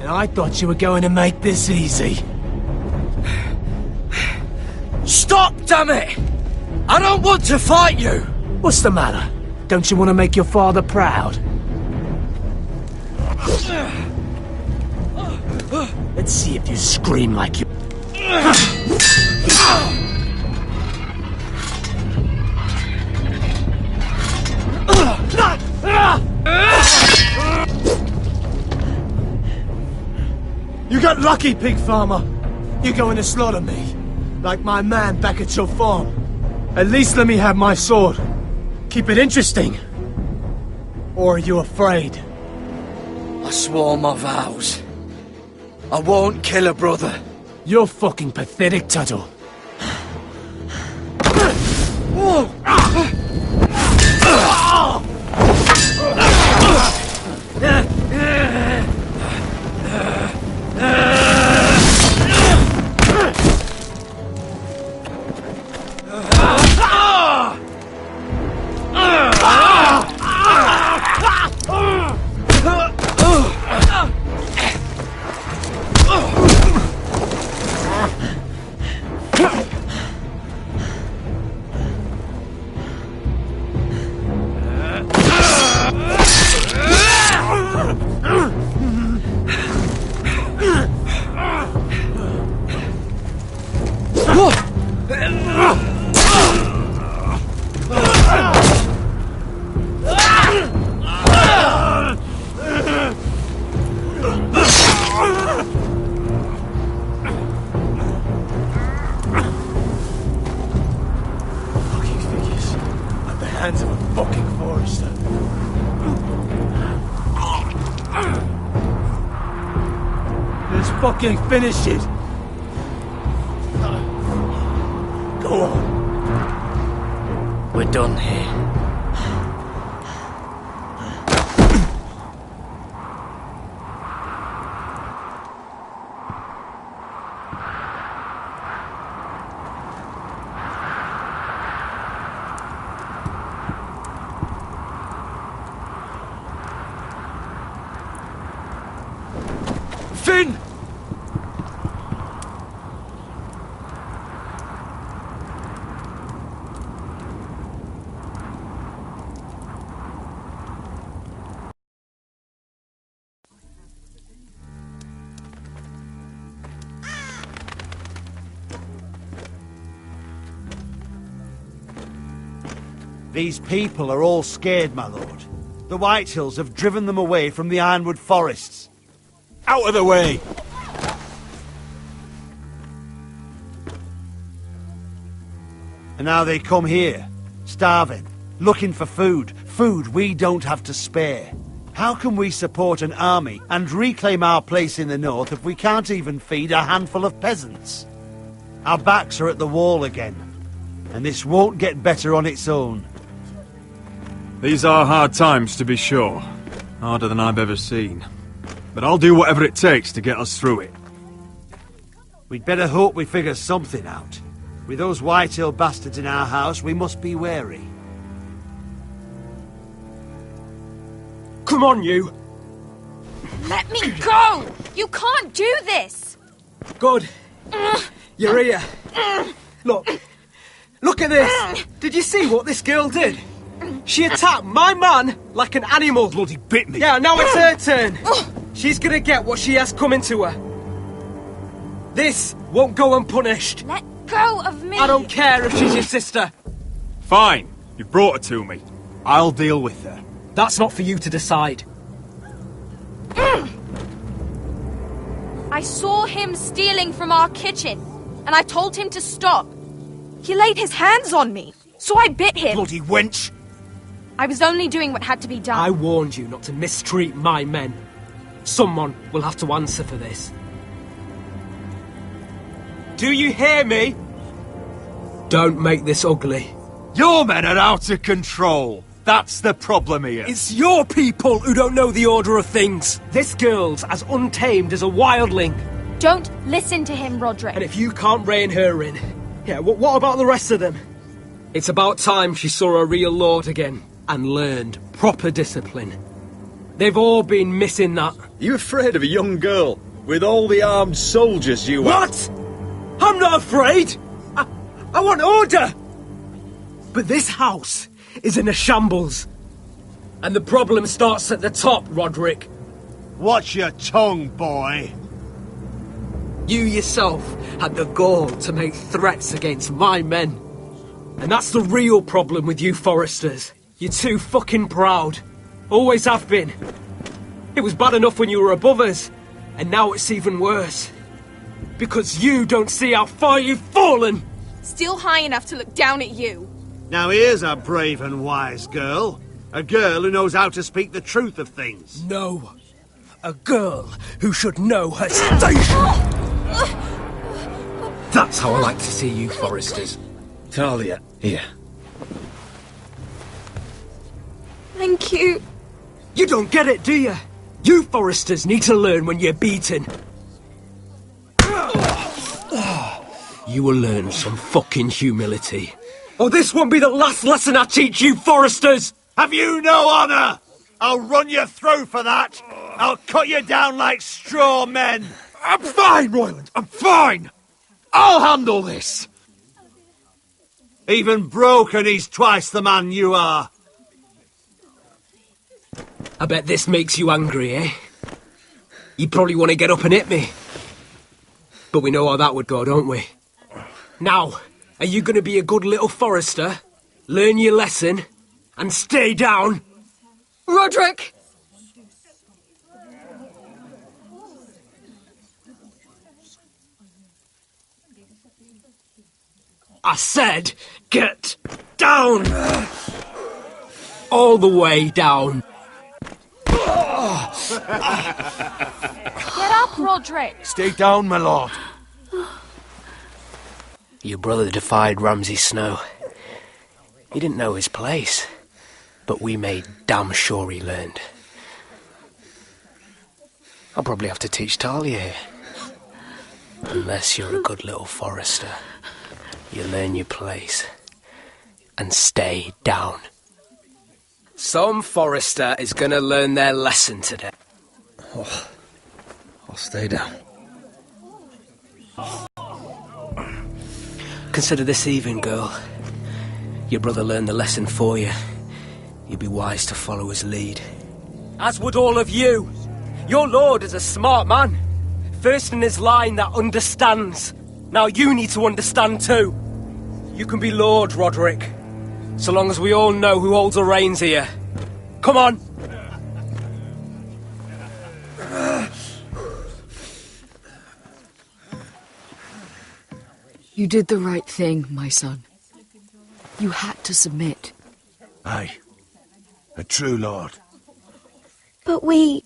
And I thought you were going to make this easy. Stop, damn it! I don't want to fight you! What's the matter? Don't you want to make your father proud? Let's see if you scream like you... You got lucky, pig farmer. You're going to slaughter me, like my man back at your farm. At least let me have my sword. Keep it interesting. Or are you afraid? I swore my vows. I won't kill a brother. You're fucking pathetic, Tuttle. Hands of a fucking forester. Let's fucking finish it. Go on. We're done here. Finn! These people are all scared, my lord. The Whitehills have driven them away from the Ironwood forests. Out of the way! And now they come here, starving, looking for food. Food we don't have to spare. How can we support an army and reclaim our place in the north if we can't even feed a handful of peasants? Our backs are at the wall again, and this won't get better on its own. These are hard times, to be sure. Harder than I've ever seen. But I'll do whatever it takes to get us through it. We'd better hope we figure something out. With those Whitehill bastards in our house, we must be wary. Come on, you! Let me go! You can't do this! Good. You're here. Look. Look at this! Did you see what this girl did? She attacked my man like an animal. Bloody bit me. Yeah, now it's her turn. She's gonna get what she has coming to her. This won't go unpunished. Let go of me! I don't care if she's your sister. Fine. You brought her to me. I'll deal with her. That's not for you to decide. I saw him stealing from our kitchen, and I told him to stop. He laid his hands on me, so I bit him. Bloody wench! I was only doing what had to be done. I warned you not to mistreat my men. Someone will have to answer for this. Do you hear me? Don't make this ugly. Your men are out of control. That's the problem here. It's your people who don't know the order of things. This girl's as untamed as a wildling. Don't listen to him, Roderick. And if you can't rein her in, yeah, what about the rest of them? It's about time she saw a real lord again and learned proper discipline. They've all been missing that. You afraid of a young girl with all the armed soldiers you are? What? I'm not afraid! I want order! But this house is in a shambles. And the problem starts at the top, Roderick. Watch your tongue, boy. You yourself had the gall to make threats against my men. And that's the real problem with you Foresters. You're too fucking proud. Always have been. It was bad enough when you were above us, and now it's even worse. Because you don't see how far you've fallen! Still high enough to look down at you. Now here's a brave and wise girl. A girl who knows how to speak the truth of things. No. A girl who should know her station! That's how I like to see you Foresters. Talia, here. Thank you. You don't get it, do you? You Foresters need to learn when you're beaten. You will learn some fucking humility. Or this won't be the last lesson I teach you Foresters! Have you no honour? I'll run your throat for that. I'll cut you down like straw men. I'm fine, Royland. I'm fine. I'll handle this. Even broken, he's twice the man you are. I bet this makes you angry, eh? You probably want to get up and hit me. But we know how that would go, don't we? Now, are you going to be a good little Forester, learn your lesson, and stay down? Roderick! I said, get down! All the way down. Get up, Roderick! Stay down, my lord. Your brother defied Ramsay Snow. He didn't know his place, but we made damn sure he learned. I'll probably have to teach Talia here. Unless you're a good little Forester. You learn your place and stay down. Some Forester is going to learn their lesson today. Oh, I'll stay down. Consider this even, girl. Your brother learned the lesson for you. You'd be wise to follow his lead. As would all of you. Your lord is a smart man. First in his line that understands. Now you need to understand too. You can be Lord, Roderick. So long as we all know who holds the reins here. Come on! You did the right thing, my son. You had to submit. Aye. A true lord. But we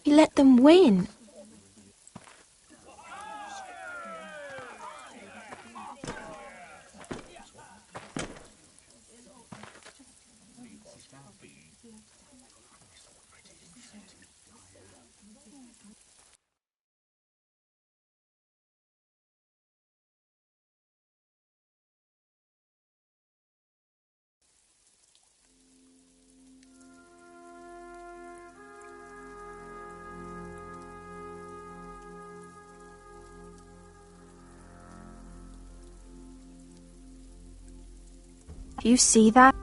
let them win. You see that?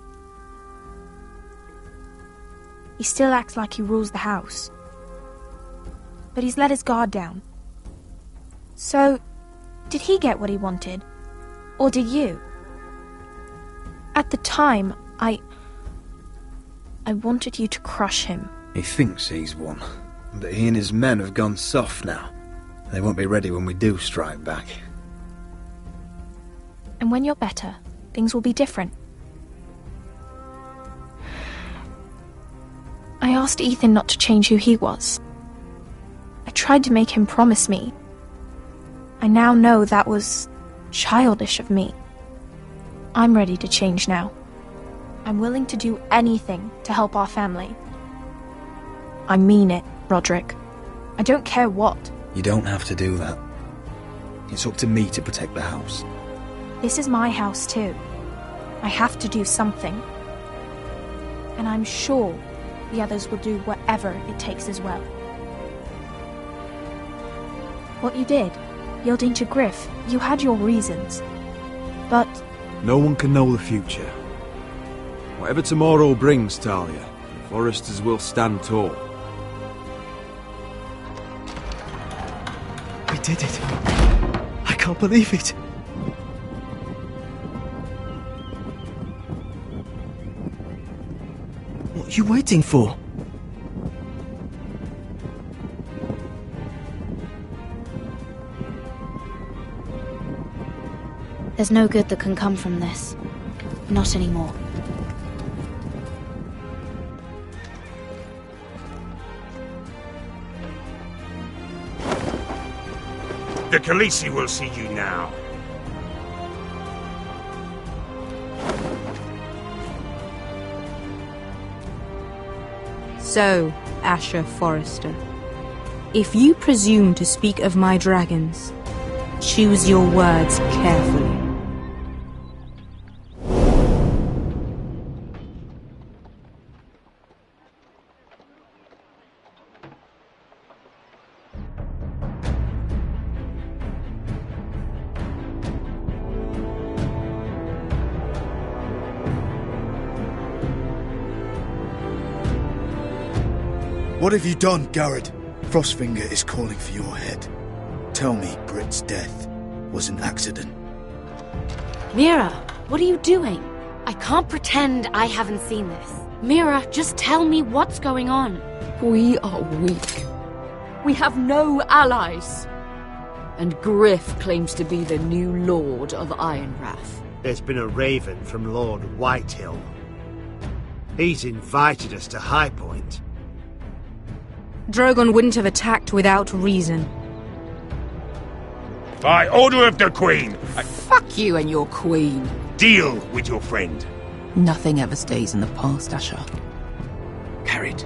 He still acts like he rules the house. But he's let his guard down. So, did he get what he wanted? Or did you? At the time, I wanted you to crush him. He thinks he's won, but he and his men have gone soft now. They won't be ready when we do strike back. And when you're better, things will be different. I asked Ethan not to change who he was. I tried to make him promise me. I now know that was childish of me. I'm ready to change now. I'm willing to do anything to help our family. I mean it, Roderick. I don't care what. You don't have to do that. It's up to me to protect the house. This is my house too. I have to do something. And I'm sure the others will do whatever it takes as well. What you did, yielding to Griff, you had your reasons. But No one can know the future. Whatever tomorrow brings, Talia, the Foresters will stand tall. We did it. I can't believe it. What are you waiting for? There's no good that can come from this. Not anymore. The Khaleesi will see you now. So, Asher Forrester, if you presume to speak of my dragons, choose your words carefully. What have you done, Garrett? Frostfinger is calling for your head. Tell me Britt's death was an accident. Mira, what are you doing? I can't pretend I haven't seen this. Mira, just tell me what's going on. We are weak. We have no allies. And Griff claims to be the new Lord of Ironrath. There's been a raven from Lord Whitehill. He's invited us to High Point. Drogon wouldn't have attacked without reason. By order of the Queen, Fuck you and your queen. deal with your friend. Nothing ever stays in the past, Asher. Carried.